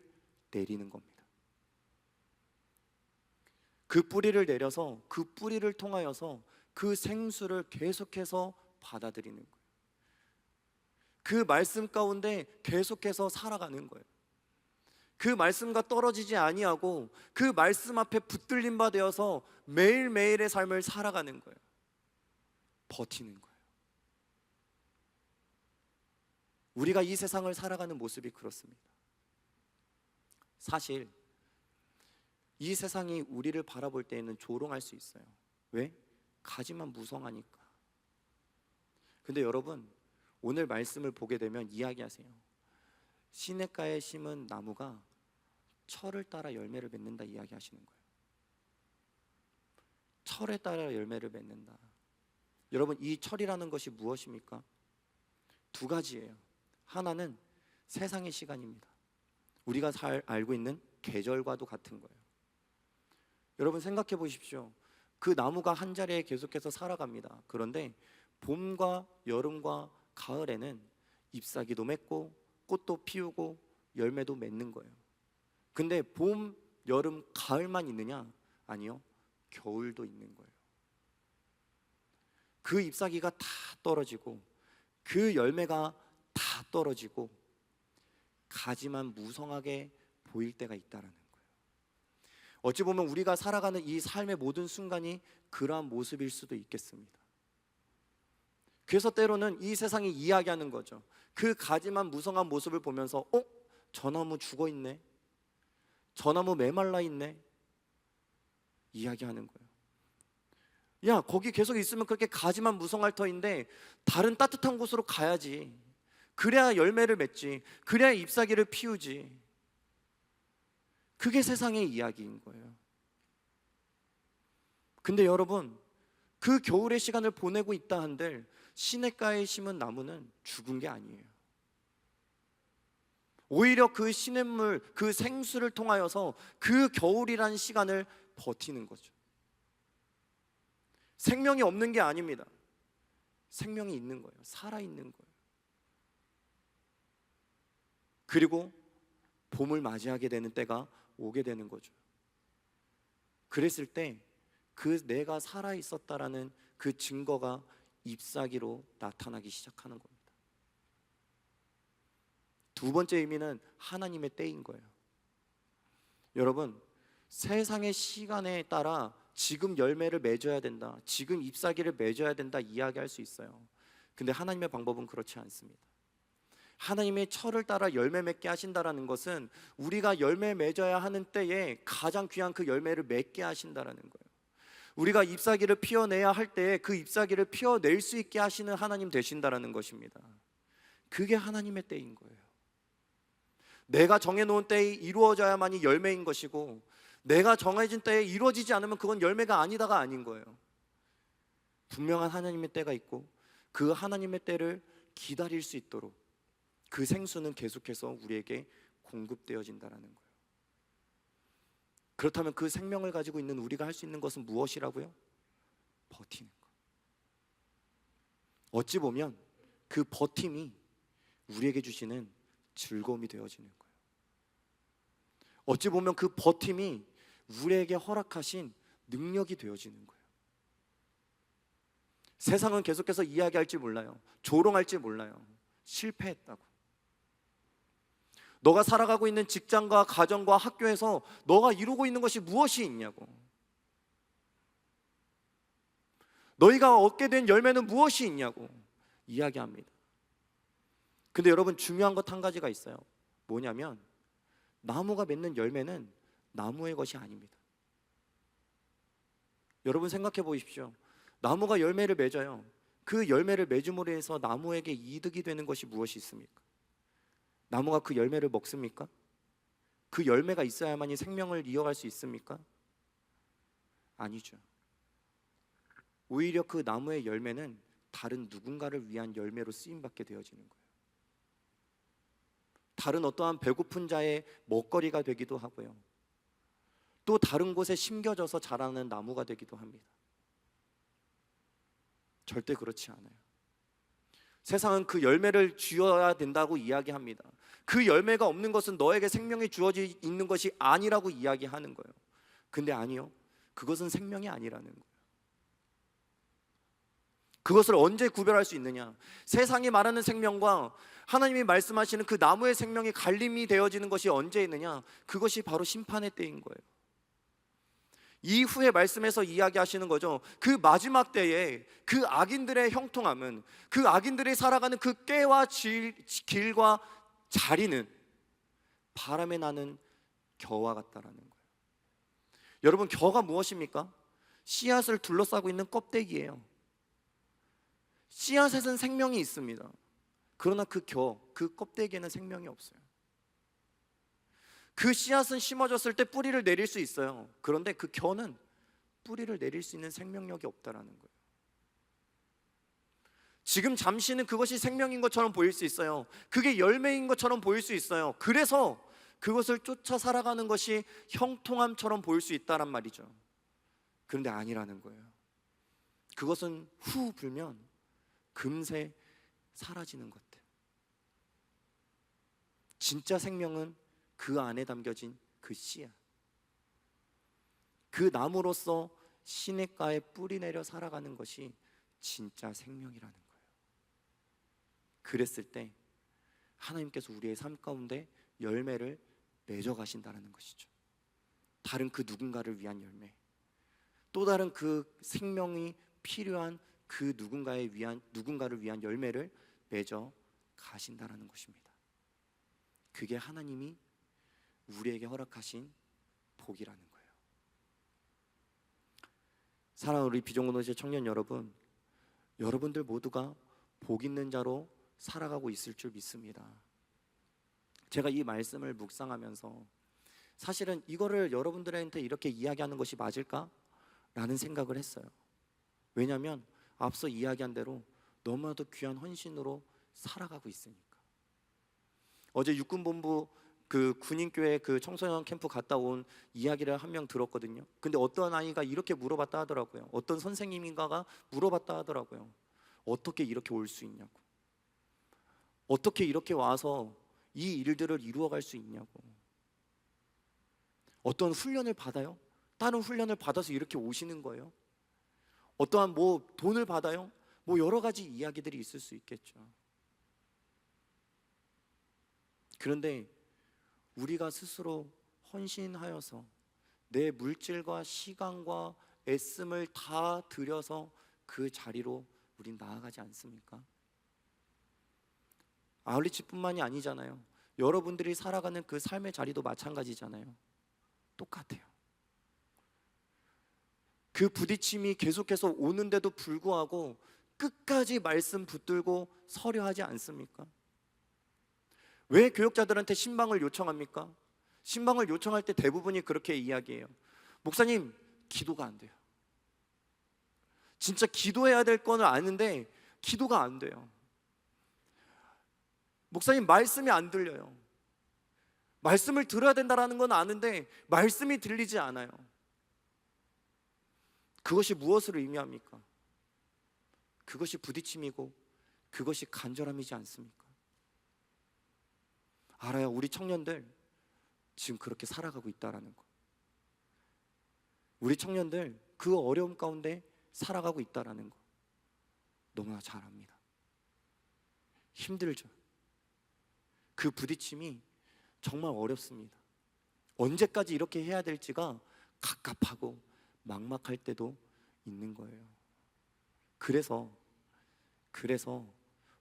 내리는 겁니다. 그 뿌리를 내려서 그 뿌리를 통하여서 그 생수를 계속해서 받아들이는 거예요. 그 말씀 가운데 계속해서 살아가는 거예요. 그 말씀과 떨어지지 아니하고 그 말씀 앞에 붙들림 바 되어서 매일매일의 삶을 살아가는 거예요. 버티는 거예요. 우리가 이 세상을 살아가는 모습이 그렇습니다. 사실 이 세상이 우리를 바라볼 때에는 조롱할 수 있어요. 왜? 가지만 무성하니까. 근데 여러분, 오늘 말씀을 보게 되면 이야기하세요. 시냇가에 심은 나무가 철을 따라 열매를 맺는다 이야기하시는 거예요. 철에 따라 열매를 맺는다. 여러분, 이 철이라는 것이 무엇입니까? 두 가지예요. 하나는 세상의 시간입니다. 우리가 잘 알고 있는 계절과도 같은 거예요. 여러분 생각해 보십시오. 그 나무가 한 자리에 계속해서 살아갑니다. 그런데 봄과 여름과 가을에는 잎사귀도 맺고 꽃도 피우고 열매도 맺는 거예요. 근데 봄, 여름, 가을만 있느냐? 아니요. 겨울도 있는 거예요. 그 잎사귀가 다 떨어지고 그 열매가 다 떨어지고 가지만 무성하게 보일 때가 있다라는 거예요. 어찌 보면 우리가 살아가는 이 삶의 모든 순간이 그러한 모습일 수도 있겠습니다. 그래서 때로는 이 세상이 이야기하는 거죠. 그 가지만 무성한 모습을 보면서 저 나무 죽어있네, 저 나무 메말라 있네, 이야기하는 거예요. 야, 거기 계속 있으면 그렇게 가지만 무성할 터인데 다른 따뜻한 곳으로 가야지. 그래야 열매를 맺지, 그래야 잎사귀를 피우지. 그게 세상의 이야기인 거예요. 근데 여러분, 그 겨울의 시간을 보내고 있다 한들 시냇가에 심은 나무는 죽은 게 아니에요. 오히려 그 시냇물, 그 생수를 통하여서 그 겨울이라는 시간을 버티는 거죠. 생명이 없는 게 아닙니다. 생명이 있는 거예요. 살아있는 거예요. 그리고 봄을 맞이하게 되는 때가 오게 되는 거죠. 그랬을 때 그 내가 살아있었다라는 그 증거가 잎사귀로 나타나기 시작하는 겁니다. 두 번째 의미는 하나님의 때인 거예요. 여러분, 세상의 시간에 따라 지금 열매를 맺어야 된다, 지금 잎사귀를 맺어야 된다 이야기할 수 있어요. 근데 하나님의 방법은 그렇지 않습니다. 하나님의 철을 따라 열매 맺게 하신다라는 것은 우리가 열매 맺어야 하는 때에 가장 귀한 그 열매를 맺게 하신다라는 거예요. 우리가 잎사귀를 피워내야 할 때에 그 잎사귀를 피워낼 수 있게 하시는 하나님 되신다라는 것입니다. 그게 하나님의 때인 거예요. 내가 정해놓은 때에 이루어져야만이 열매인 것이고, 내가 정해진 때에 이루어지지 않으면 그건 열매가 아니다가 아닌 거예요. 분명한 하나님의 때가 있고 그 하나님의 때를 기다릴 수 있도록 그 생수는 계속해서 우리에게 공급되어진다는 거예요. 그렇다면 그 생명을 가지고 있는 우리가 할 수 있는 것은 무엇이라고요? 버티는 것. 어찌 보면 그 버팀이 우리에게 주시는 즐거움이 되어지는 거예요. 어찌 보면 그 버팀이 우리에게 허락하신 능력이 되어지는 거예요. 세상은 계속해서 이야기할지 몰라요. 조롱할지 몰라요. 실패했다고. 너가 살아가고 있는 직장과 가정과 학교에서 너가 이루고 있는 것이 무엇이 있냐고. 너희가 얻게 된 열매는 무엇이 있냐고 이야기합니다. 근데 여러분, 중요한 것 한 가지가 있어요. 뭐냐면 나무가 맺는 열매는 나무의 것이 아닙니다. 여러분 생각해 보십시오. 나무가 열매를 맺어요. 그 열매를 맺음으로 해서 나무에게 이득이 되는 것이 무엇이 있습니까? 나무가 그 열매를 먹습니까? 그 열매가 있어야만이 생명을 이어갈 수 있습니까? 아니죠. 오히려 그 나무의 열매는 다른 누군가를 위한 열매로 쓰임받게 되어지는 거예요. 다른 어떠한 배고픈 자의 먹거리가 되기도 하고요, 또 다른 곳에 심겨져서 자라는 나무가 되기도 합니다. 절대 그렇지 않아요. 세상은 그 열매를 주어야 된다고 이야기합니다. 그 열매가 없는 것은 너에게 생명이 주어져 있는 것이 아니라고 이야기하는 거예요. 근데 아니요, 그것은 생명이 아니라는 거예요. 그것을 언제 구별할 수 있느냐? 세상이 말하는 생명과 하나님이 말씀하시는 그 나무의 생명이 갈림이 되어지는 것이 언제 있느냐? 그것이 바로 심판의 때인 거예요. 이후의 말씀에서 이야기하시는 거죠. 그 마지막 때에 그 악인들의 형통함은, 그 악인들이 살아가는 그 꾀와 길과 자리는 바람에 나는 겨와 같다라는 거예요. 여러분, 겨가 무엇입니까? 씨앗을 둘러싸고 있는 껍데기예요. 씨앗에는 생명이 있습니다. 그러나 그 껍데기에는 생명이 없어요. 그 씨앗은 심어졌을 때 뿌리를 내릴 수 있어요. 그런데 그 겨는 뿌리를 내릴 수 있는 생명력이 없다라는 거예요. 지금 잠시는 그것이 생명인 것처럼 보일 수 있어요. 그게 열매인 것처럼 보일 수 있어요. 그래서 그것을 쫓아 살아가는 것이 형통함처럼 보일 수 있다란 말이죠. 그런데 아니라는 거예요. 그것은 후 불면 금세 사라지는 것들. 진짜 생명은 그 안에 담겨진 그 씨앗, 그 나무로서 시냇가에 뿌리 내려 살아가는 것이 진짜 생명이라는 거예요. 그랬을 때 하나님께서 우리의 삶 가운데 열매를 맺어 가신다는 것이죠. 다른 그 누군가를 위한 열매, 또 다른 그 생명이 필요한 그 누군가를 위한 열매를 맺어 가신다라는 것입니다. 그게 하나님이 우리에게 허락하신 복이라는 거예요. 사랑하는 우리 비전공동체 청년 여러분, 여러분들 모두가 복 있는 자로 살아가고 있을 줄 믿습니다. 제가 이 말씀을 묵상하면서 사실은 이거를 여러분들한테 이렇게 이야기하는 것이 맞을까? 라는 생각을 했어요. 왜냐하면 앞서 이야기한 대로 너무나도 귀한 헌신으로 살아가고 있으니까. 어제 육군본부 그 군인교회 그 청소년 캠프 갔다 온 이야기를 한 명 들었거든요. 근데 어떤 아이가 이렇게 물어봤다 하더라고요. 어떤 선생님인가가 물어봤다 하더라고요. 어떻게 이렇게 올 수 있냐고, 어떻게 이렇게 와서 이 일들을 이루어갈 수 있냐고. 어떤 훈련을 받아요? 다른 훈련을 받아서 이렇게 오시는 거예요? 어떠한 뭐 돈을 받아요? 뭐 여러 가지 이야기들이 있을 수 있겠죠. 그런데 우리가 스스로 헌신하여서 내 물질과 시간과 애씀을 다 들여서 그 자리로 우린 나아가지 않습니까? 아울리치뿐만이 아니잖아요. 여러분들이 살아가는 그 삶의 자리도 마찬가지잖아요. 똑같아요. 그 부딪힘이 계속해서 오는데도 불구하고 끝까지 말씀 붙들고 서려 하지 않습니까? 왜 교역자들한테 신방을 요청합니까? 신방을 요청할 때 대부분이 그렇게 이야기해요. 목사님, 기도가 안 돼요. 진짜 기도해야 될 거는 아는데 기도가 안 돼요. 목사님, 말씀이 안 들려요. 말씀을 들어야 된다는 건 아는데 말씀이 들리지 않아요. 그것이 무엇을 의미합니까? 그것이 부딪힘이고 그것이 간절함이지 않습니까? 알아요. 우리 청년들 지금 그렇게 살아가고 있다는 거. 우리 청년들 그 어려움 가운데 살아가고 있다는 거 너무나 잘 압니다. 힘들죠. 그 부딪힘이 정말 어렵습니다. 언제까지 이렇게 해야 될지가 갑갑하고 막막할 때도 있는 거예요. 그래서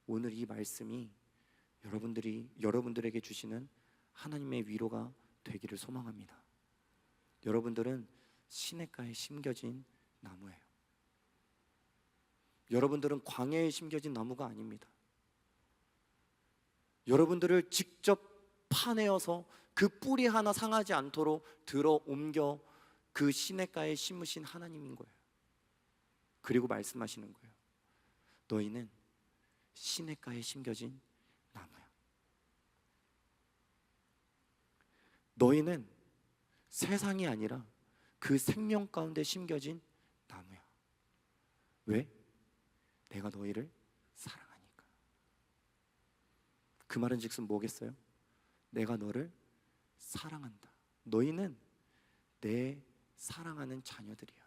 오늘 이 말씀이 여러분들에게 주시는 하나님의 위로가 되기를 소망합니다. 여러분들은 시냇가에 심겨진 나무예요. 여러분들은 광야에 심겨진 나무가 아닙니다. 여러분들을 직접 파내어서 그 뿌리 하나 상하지 않도록 들어 옮겨 그 시냇가에 심으신 하나님인 거예요. 그리고 말씀하시는 거예요. 너희는 시냇가에 심겨진 나무야. 너희는 세상이 아니라 그 생명 가운데 심겨진 나무야. 왜? 내가 너희를 사랑하니까. 그 말은 즉슨 뭐겠어요? 내가 너를 사랑한다. 너희는 내 사랑하는 자녀들이야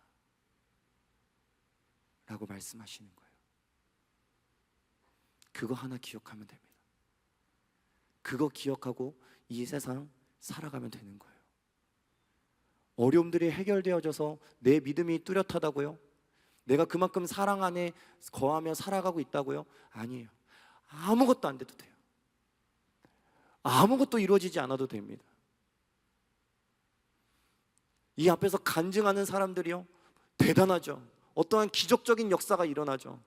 라고 말씀하시는 거예요. 그거 하나 기억하면 됩니다. 그거 기억하고 이 세상 살아가면 되는 거예요. 어려움들이 해결되어져서 내 믿음이 뚜렷하다고요? 내가 그만큼 사랑 안에 거하며 살아가고 있다고요? 아니에요. 아무것도 안 돼도 돼요. 아무것도 이루어지지 않아도 됩니다. 이 앞에서 간증하는 사람들이요, 대단하죠. 어떠한 기적적인 역사가 일어나죠.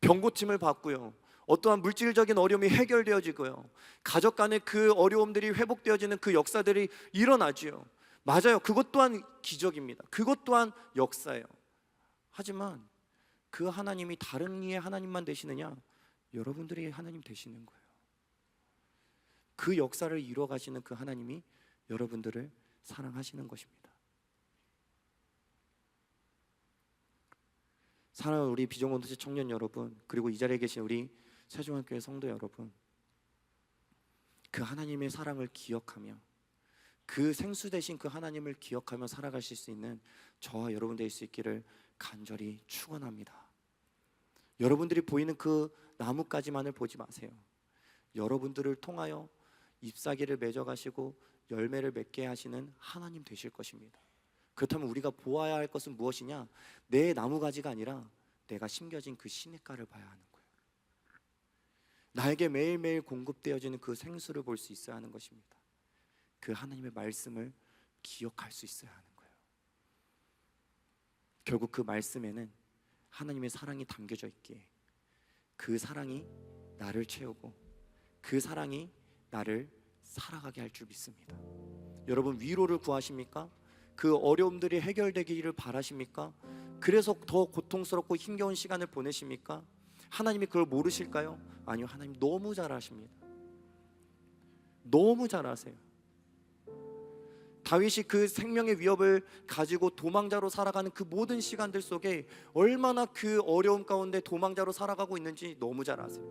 병고침을 받고요, 어떠한 물질적인 어려움이 해결되어지고요, 가족 간의 그 어려움들이 회복되어지는 그 역사들이 일어나지요. 맞아요. 그것 또한 기적입니다. 그것 또한 역사예요. 하지만 그 하나님이 다른 이의 하나님만 되시느냐? 여러분들이 하나님 되시는 거예요. 그 역사를 이루어 가시는 그 하나님이 여러분들을 사랑하시는 것입니다. 사랑하는 우리 비전공동체 청년 여러분, 그리고 이 자리에 계신 우리 세종학교의 성도 여러분, 그 하나님의 사랑을 기억하며 그 생수 대신 그 하나님을 기억하며 살아가실 수 있는 저와 여러분 될 수 있기를 간절히 축원합니다. 여러분들이 보이는 그 나뭇가지만을 보지 마세요. 여러분들을 통하여 잎사귀를 맺어가시고 열매를 맺게 하시는 하나님 되실 것입니다. 그렇다면 우리가 보아야 할 것은 무엇이냐? 내 나무가지가 아니라 내가 심겨진 그 시냇가를 봐야 하는 거예요. 나에게 매일매일 공급되어지는 그 생수를 볼 수 있어야 하는 것입니다. 그 하나님의 말씀을 기억할 수 있어야 하는 거예요. 결국 그 말씀에는 하나님의 사랑이 담겨져 있기에 그 사랑이 나를 채우고 그 사랑이 나를 살아가게 할 줄 믿습니다. 여러분, 위로를 구하십니까? 그 어려움들이 해결되기를 바라십니까? 그래서 더 고통스럽고 힘겨운 시간을 보내십니까? 하나님이 그걸 모르실까요? 아니요, 하나님 너무 잘 아십니다. 너무 잘 아세요. 다윗이 그 생명의 위협을 가지고 도망자로 살아가는 그 모든 시간들 속에 얼마나 그 어려움 가운데 도망자로 살아가고 있는지 너무 잘 아세요.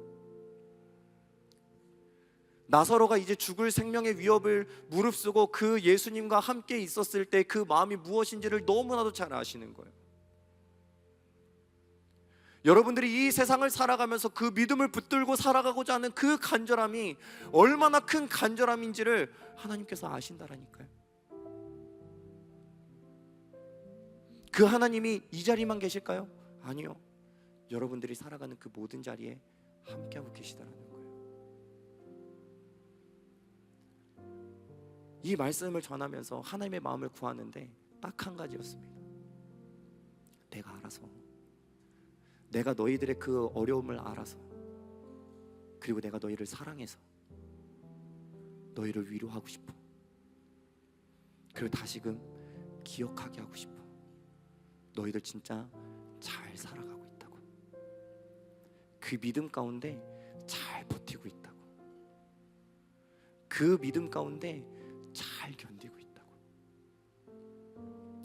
나사로가 이제 죽을 생명의 위협을 무릅쓰고 그 예수님과 함께 있었을 때 그 마음이 무엇인지를 너무나도 잘 아시는 거예요. 여러분들이 이 세상을 살아가면서 그 믿음을 붙들고 살아가고자 하는 그 간절함이 얼마나 큰 간절함인지를 하나님께서 아신다라니까요. 그 하나님이 이 자리만 계실까요? 아니요. 여러분들이 살아가는 그 모든 자리에 함께하고 계시다라는 거예요. 이 말씀을 전하면서 하나님의 마음을 구하는데 딱 한 가지였습니다. 내가 알아서, 내가 너희들의 그 어려움을 알아서, 그리고 내가 너희를 사랑해서 너희를 위로하고 싶어. 그리고 다시금 기억하게 하고 싶어. 너희들 진짜 잘 살아가고 있다고. 그 믿음 가운데 잘 버티고 있다고. 그 믿음 가운데 잘 견디고 있다고.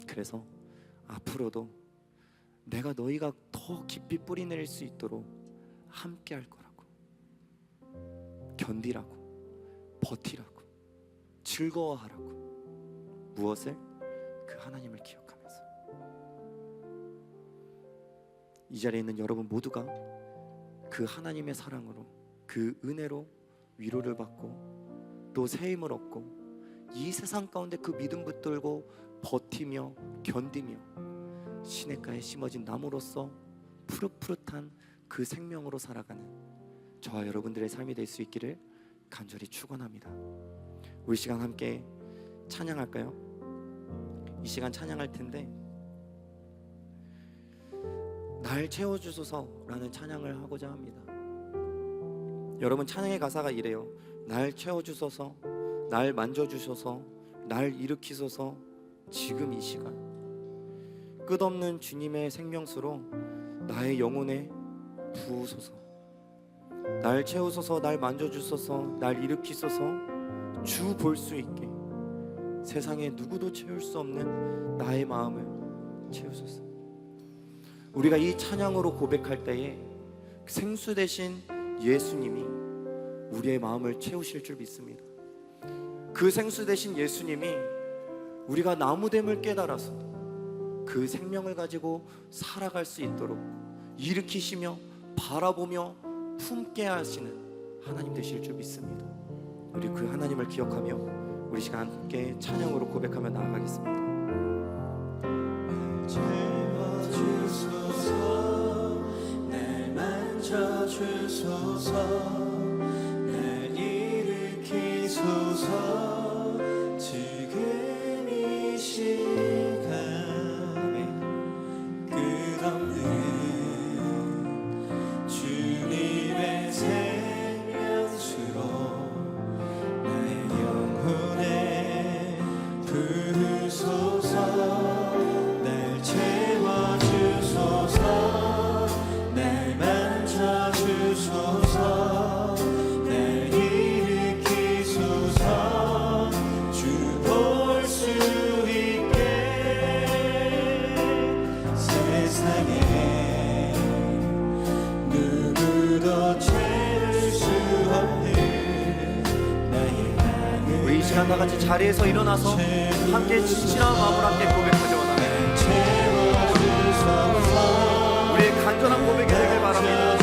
그래서 앞으로도 내가 너희가 더 깊이 뿌리 내릴 수 있도록 함께 할 거라고. 견디라고, 버티라고, 즐거워하라고. 무엇을? 그 하나님을 기억하면서. 이 자리에 있는 여러분 모두가 그 하나님의 사랑으로, 그 은혜로 위로를 받고 또 새 힘을 얻고 이 세상 가운데 그 믿음 붙들고 버티며 견디며 시냇가에 심어진 나무로서 푸릇푸릇한 그 생명으로 살아가는 저와 여러분들의 삶이 될 수 있기를 간절히 축원합니다. 우리 시간 함께 찬양할까요? 이 시간 찬양할 텐데 날 채워주소서라는 찬양을 하고자 합니다. 여러분, 찬양의 가사가 이래요. 날 채워주소서, 날 만져주소서, 날 일으키소서, 지금 이 시간 끝없는 주님의 생명수로 나의 영혼에 부으소서. 날 채우소서, 날 만져주소서, 날 일으키소서. 주 볼 수 있게 세상에 누구도 채울 수 없는 나의 마음을 채우소서. 우리가 이 찬양으로 고백할 때에 생수 대신 예수님이 우리의 마음을 채우실 줄 믿습니다. 그 생수 대신 예수님이 우리가 나무됨을 깨달아서 그 생명을 가지고 살아갈 수 있도록 일으키시며 바라보며 품게 하시는 하나님 되실 줄 믿습니다. 우리 그 하나님을 기억하며 우리 시간 함께 찬양으로 고백하며 나아가겠습니다. 주소서, 날 일으키소서. 지금 이 시간에 끝없는 주님의 생명수로 나의 영혼에 부으소서. 날 채워주소서, 날 만져주소서. 자리에서 일어나서 함께 진실한 마음으로 함께 고백하기 원합니다. 우리의 간절한 고백이 되길 바랍니다.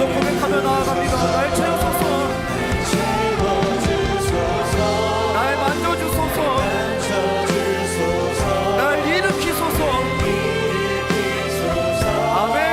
고백하며 나아갑니다. 날 채워주소서, 날 만져주소서, 날 일으키소서. 아멘.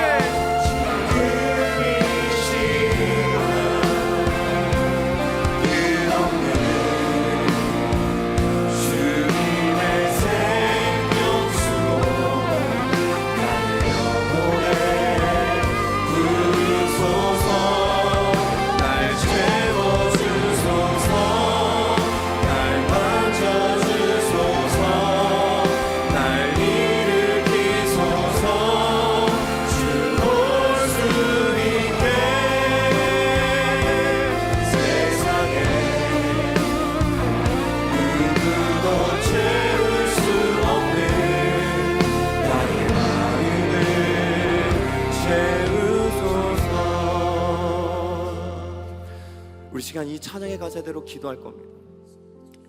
우리 시간 이 찬양의 가사대로 기도할 겁니다.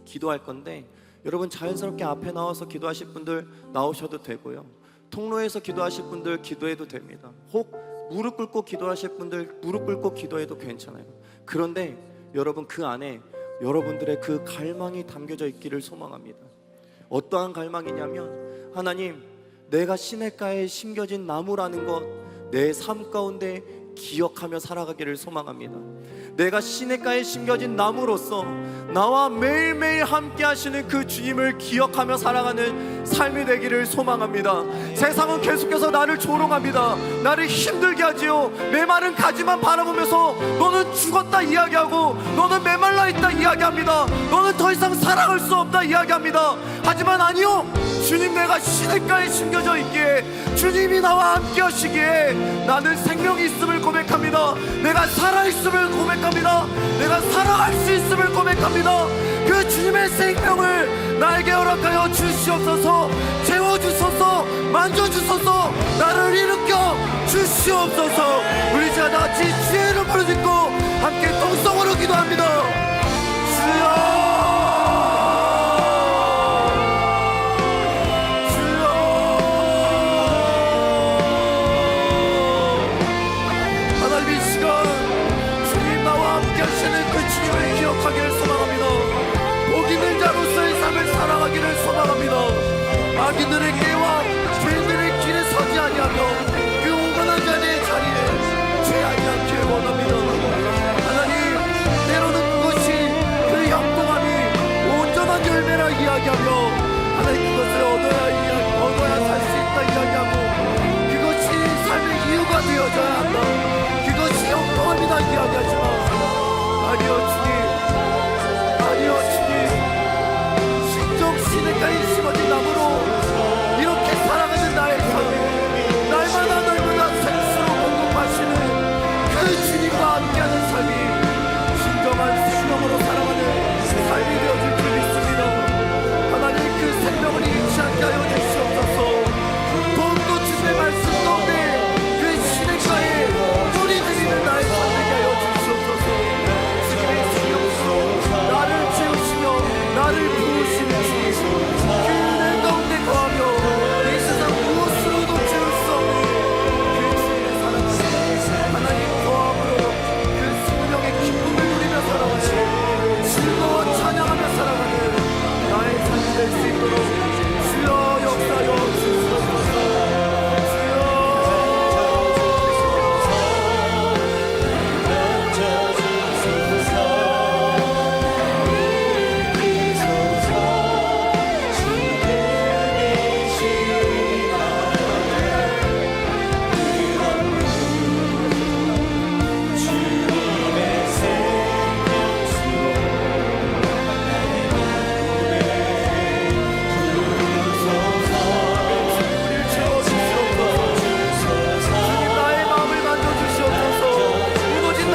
기도할 건데 여러분 자연스럽게 앞에 나와서 기도하실 분들 나오셔도 되고요, 통로에서 기도하실 분들 기도해도 됩니다. 혹 무릎 꿇고 기도하실 분들 무릎 꿇고 기도해도 괜찮아요. 그런데 여러분 그 안에 여러분들의 그 갈망이 담겨져 있기를 소망합니다. 어떠한 갈망이냐면, 하나님, 내가 시냇가에 심겨진 나무라는 것 내 삶 가운데 기억하며 살아가기를 소망합니다. 내가 시냇가에 심겨진 나무로서 나와 매일매일 함께 하시는 그 주님을 기억하며 살아가는 삶이 되기를 소망합니다. 세상은 계속해서 나를 조롱합니다. 나를 힘들게 하지요. 메마른 가지만 바라보면서 너는 죽었다 이야기하고, 너는 메말라 있다 이야기합니다. 너는 더 이상 살아갈 수 없다 이야기합니다. 하지만 아니요, 주님, 내가 시냇가에 심겨져 있기에, 주님이 나와 함께 하시기에 나는 생명이 있음을 고백합니다. 내가 살아있음을 고백합니다. 내가 살아갈 수 있음을 고백합니다. 그 주님의 생명을 나에게 허락하여 주시옵소서. 채워주소서, 만져주소서, 나를 일으켜 주시옵소서. 우리 자 같이 주의 이름으로 짓고 함께 통성으로 기도합니다. 주여, 악인들의 길과 죄인들의 길에 서지 아니하며 그 오만한 자의 자리에 죄 아니하기를 원합니다. 하나님, 때로는 그것이 그 형통함이 온전한 열매라 이야기하며, 하나님, 그것을 얻어야 살 수 있다 이야기하고, 그것이 삶의 이유가 되어져야 한다, 그것이 형통함이다 이야기하지만, 아니요 주님, 아니요 주님, 신정 시냇가에 심어진 나무로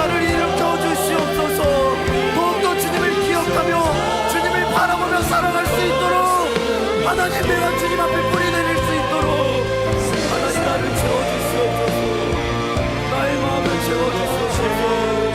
역사를 일으켜 주시옵소서. 더욱더 주님을 기억하며 주님을 바라보며 살아갈 수 있도록 하나님, 내가 주님 앞에 뿌리 내릴 수 있도록 하나님 나를 채워주시옵소서. 나의 마음을 채워주시옵소서.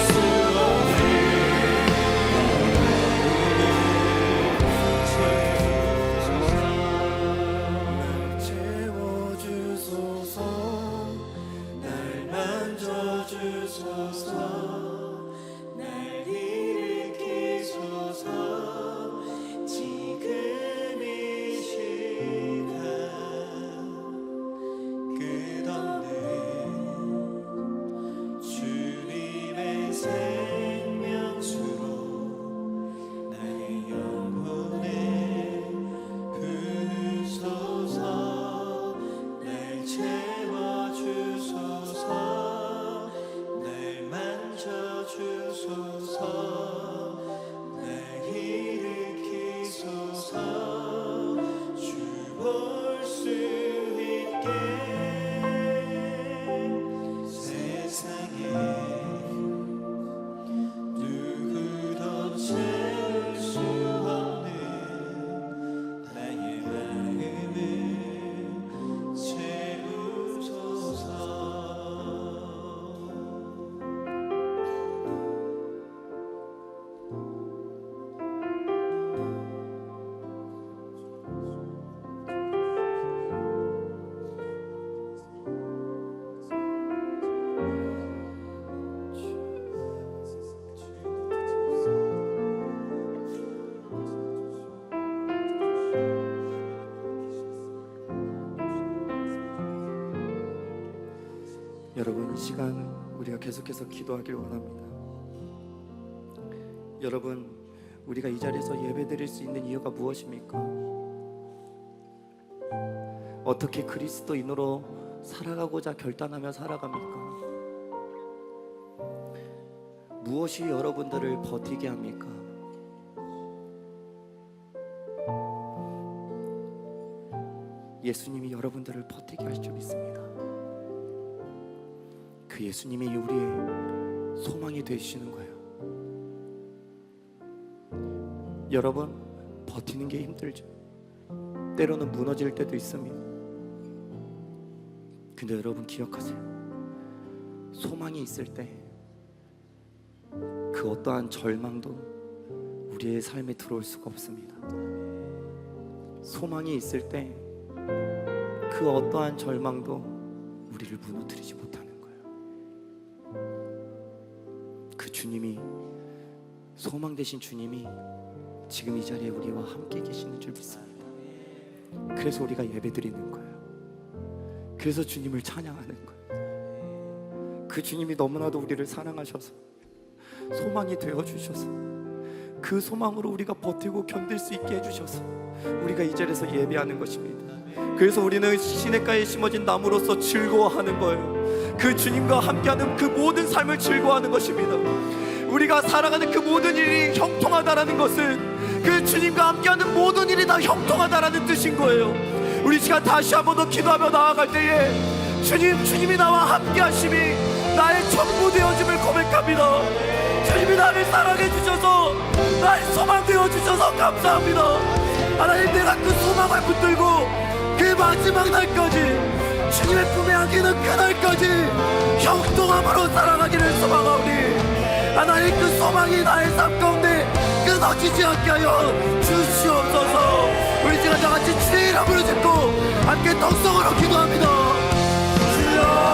여러분, 이 시간 우리가 계속해서 기도하길 원합니다. 여러분, 우리가 이 자리에서 예배드릴 수 있는 이유가 무엇입니까? 어떻게 그리스도인으로 살아가고자 결단하며 살아갑니까? 무엇이 여러분들을 버티게 합니까? 예수님이 여러분들을 버티게 할 줄 믿습니다. 그 예수님이 우리의 소망이 되시는 거예요. 여러분, 버티는 게 힘들죠. 때로는 무너질 때도 있습니다. 근데 여러분 기억하세요. 소망이 있을 때 그 어떠한 절망도 우리의 삶에 들어올 수가 없습니다. 소망이 있을 때 그 어떠한 절망도 우리를 무너뜨리지 못하는 거예요. 그 주님이, 소망 되신 주님이 지금 이 자리에 우리와 함께 계시는 줄 믿습니다. 그래서 우리가 예배드리는 거예요. 그래서 주님을 찬양하는 거예요. 그 주님이 너무나도 우리를 사랑하셔서 소망이 되어주셔서 그 소망으로 우리가 버티고 견딜 수 있게 해주셔서 우리가 이 자리에서 예배하는 것입니다. 그래서 우리는 시냇가에 심어진 나무로서 즐거워하는 거예요. 그 주님과 함께하는 그 모든 삶을 즐거워하는 것입니다. 우리가 살아가는 그 모든 일이 형통하다라는 것은 그 주님과 함께하는 모든 일이 다 형통하다라는 뜻인 거예요. 우리 시간 다시 한 번 더 기도하며 나아갈 때에 주님이 나와 함께하심이 나의 전부 되어짐을 고백합니다. 주님이 나를 사랑해 주셔서 나의 소망 되어 주셔서 감사합니다. 하나님, 내가 그 소망을 붙들고 그 마지막 날까지 주님의 품에 안기는 그날까지 형통함으로 살아가기를 소망하오니 하나님, 그 소망이 나의 삶 가운데 끊어지지 않게 하여 주시옵소서. 우리 시간 다 같이 주의 이름으로 짓고 함께 통성으로 기도합니다. 주여,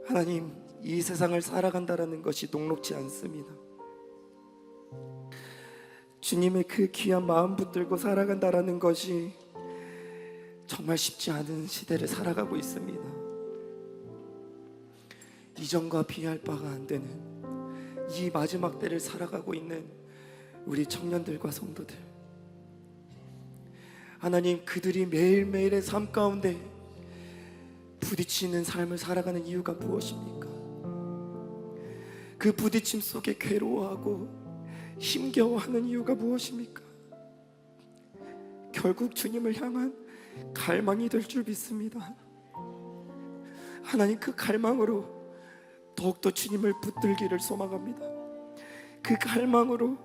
하나님, 이 세상을 살아간다라는 것이 녹록지 않습니다. 주님의 그 귀한 마음 붙들고 살아간다라는 것이 정말 쉽지 않은 시대를 살아가고 있습니다. 이전과 비할 바가 안 되는 이 마지막 때를 살아가고 있는 우리 청년들과 성도들, 하나님, 그들이 매일매일의 삶 가운데 부딪히는 삶을 살아가는 이유가 무엇입니까? 그 부딪힘 속에 괴로워하고 힘겨워하는 이유가 무엇입니까? 결국 주님을 향한 갈망이 될 줄 믿습니다. 하나님, 그 갈망으로 더욱더 주님을 붙들기를 소망합니다. 그 갈망으로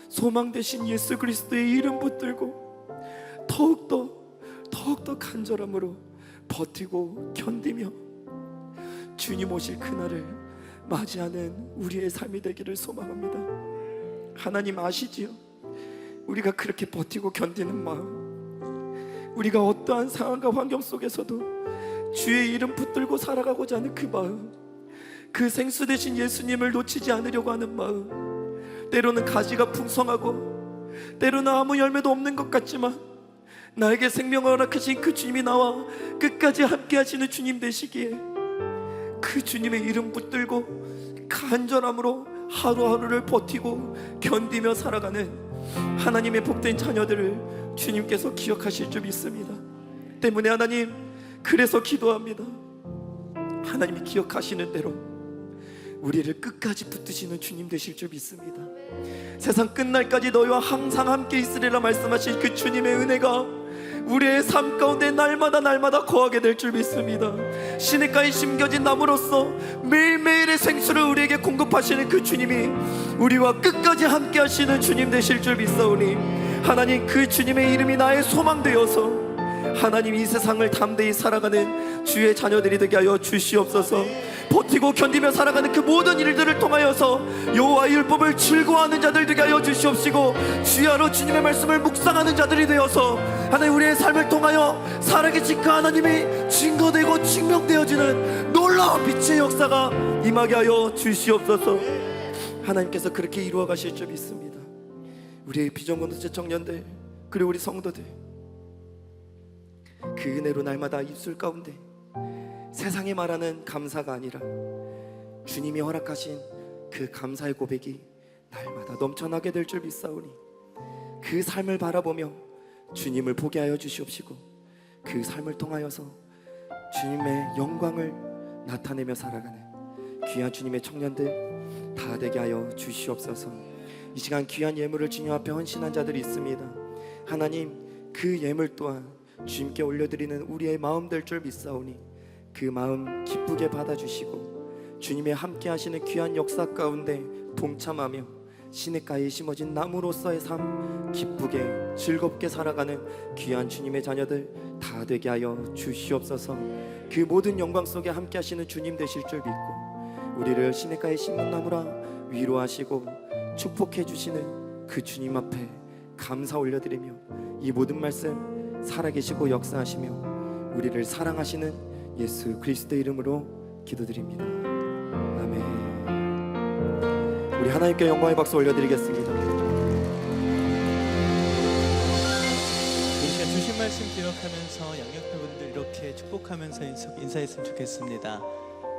소망 되신 예수 그리스도의 이름 붙들고 더욱더 간절함으로 버티고 견디며 주님 오실 그날을 맞이하는 우리의 삶이 되기를 소망합니다. 하나님 아시지요? 우리가 그렇게 버티고 견디는 마음, 우리가 어떠한 상황과 환경 속에서도 주의 이름 붙들고 살아가고자 하는 그 마음, 그 생수 되신 예수님을 놓치지 않으려고 하는 마음, 때로는 가지가 풍성하고 때로는 아무 열매도 없는 것 같지만 나에게 생명을 허락하신 그 주님이 나와 끝까지 함께 하시는 주님 되시기에 그 주님의 이름 붙들고 간절함으로 하루하루를 버티고 견디며 살아가는 하나님의 복된 자녀들을 주님께서 기억하실 줄 믿습니다. 때문에 하나님, 그래서 기도합니다. 하나님이 기억하시는 대로 우리를 끝까지 붙드시는 주님 되실 줄 믿습니다. 세상 끝날까지 너희와 항상 함께 있으리라 말씀하신 그 주님의 은혜가 우리의 삶 가운데 날마다 거하게 될 줄 믿습니다. 시냇가에 심겨진 나무로서 매일매일의 생수를 우리에게 공급하시는 그 주님이 우리와 끝까지 함께 하시는 주님 되실 줄 믿사오니 하나님, 그 주님의 이름이 나의 소망 되어서 하나님, 이 세상을 담대히 살아가는 주의 자녀들이 되게 하여 주시옵소서. 버티고 견디며 살아가는 그 모든 일들을 통하여서 여호와의 율법을 즐거워하는 자들 되게 하여 주시옵시고, 주야로 주님의 말씀을 묵상하는 자들이 되어서 하나님, 우리의 삶을 통하여 살아계신 그 하나님이 증거되고 증명되어지는 놀라운 빛의 역사가 임하게 하여 주시옵소서. 하나님께서 그렇게 이루어 가실 줄 믿습니다. 우리의 비전공동체 청년들, 그리고 우리 성도들, 그 은혜로 날마다 입술 가운데 세상이 말하는 감사가 아니라 주님이 허락하신 그 감사의 고백이 날마다 넘쳐나게 될 줄 믿사오니 그 삶을 바라보며 주님을 보게 하여 주시옵시고, 그 삶을 통하여서 주님의 영광을 나타내며 살아가는 귀한 주님의 청년들 다 되게 하여 주시옵소서. 이 시간 귀한 예물을 주님 앞에 헌신한 자들이 있습니다. 하나님, 그 예물 또한 주님께 올려드리는 우리의 마음 될 줄 믿사오니 그 마음 기쁘게 받아주시고 주님의 함께 하시는 귀한 역사 가운데 동참하며 시냇가에 심어진 나무로서의 삶 기쁘게 즐겁게 살아가는 귀한 주님의 자녀들 다 되게 하여 주시옵소서. 그 모든 영광 속에 함께 하시는 주님 되실 줄 믿고 우리를 시냇가에 심은 나무라 위로하시고 축복해 주시는 그 주님 앞에 감사 올려드리며 이 모든 말씀 살아계시고 역사하시며 우리를 사랑하시는 예수 그리스도의 이름으로 기도드립니다. 아멘. 우리 하나님께 영광의 박수 올려드리겠습니다. 이 시간 주신 말씀 기억하면서 양옆분들 이렇게 축복하면서 인사했으면 좋겠습니다.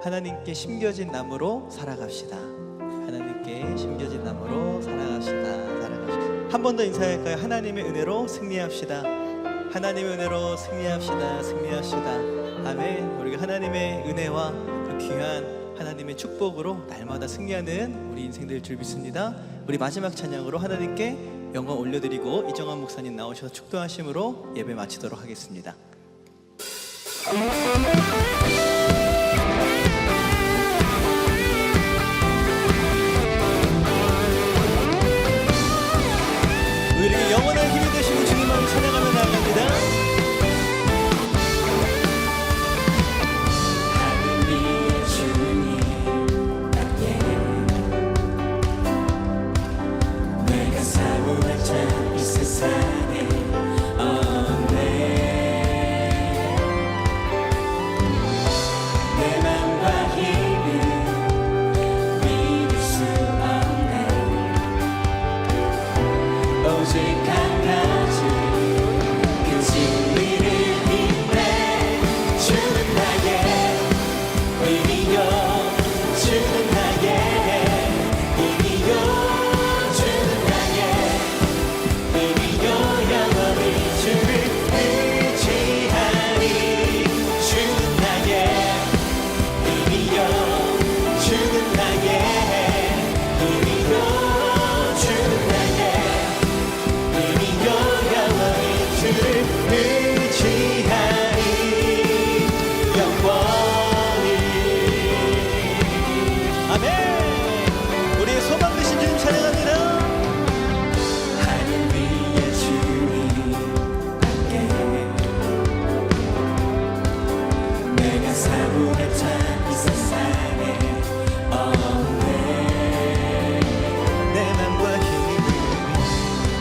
하나님께 심겨진 나무로 살아갑시다. 하나님께 심겨진 나무로 살아갑시다. 한 번 더 인사할까요? 하나님의 은혜로 승리합시다. 하나님의 은혜로 승리합시다. 아멘. 우리가 하나님의 은혜와 그 귀한 하나님의 축복으로 날마다 승리하는 우리 인생 될 줄 믿습니다. 우리 마지막 찬양으로 하나님께 영광 올려드리고 이정환 목사님 나오셔서 축도하심으로 예배 마치도록 하겠습니다. 우리에게 영원한 힘이 되시는 주님만 찬양하며 나아갑니다. 고해찬 이 세상에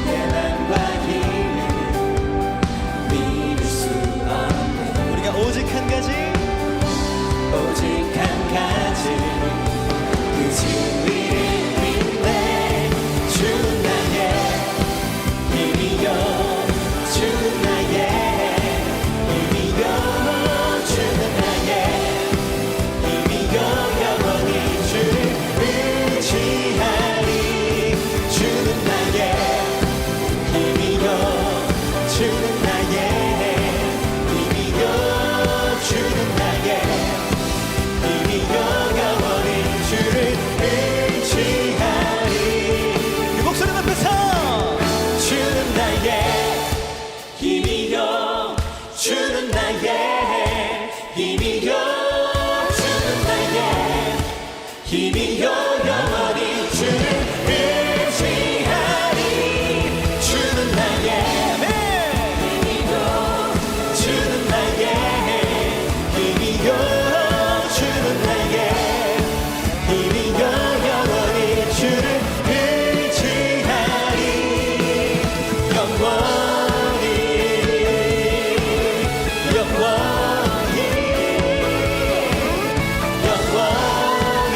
내 맘과 힘을 믿을 수 없네. 우리가 오직 한 가지 그 진리를 믿네. 주는 나의 힘이여, 주는 나의 힘이여, 주는 나의 힘이여, 영원히 주를 의지하리. 주는 나의 힘이여, 주는 나의 힘이여, 주는 나의 힘이여, 영원히 주를 의지하리. 이 목소리 높여서 주는 나의 힘이여, 주는 나의 힘이여, 주는 나의 힘이여, 영원히 주를 의지하리. 주는 나의 힘이여, 주는 나의 힘이여, 주는 나의 힘이여, 영원히 주를 의지하리. 영원히 영원히 영원히.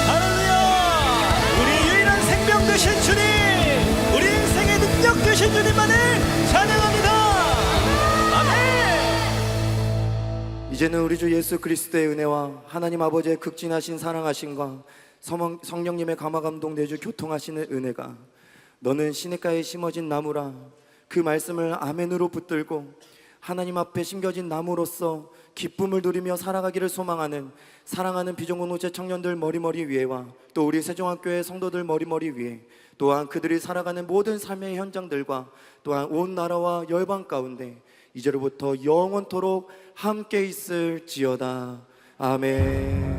할렐루야. 우리 유일한 생명 되신 주님, 우리 인생의 능력 되신 주님만을 찬양합니다. 아멘. 이제는 우리 주 예수 그리스도의 은혜와 하나님 아버지의 극진하신 사랑하심과 성령님의 감화감동 내주 교통하시는 은혜가, 너는 시냇가에 심어진 나무라 그 말씀을 아멘으로 붙들고 하나님 앞에 심겨진 나무로서 기쁨을 누리며 살아가기를 소망하는 사랑하는 비전공동체 청년들 머리머리 위에와 또 우리 세종학교의 성도들 머리머리 위에, 또한 그들이 살아가는 모든 삶의 현장들과 또한 온 나라와 열방 가운데 이제로부터 영원토록 함께 있을지어다. 아멘.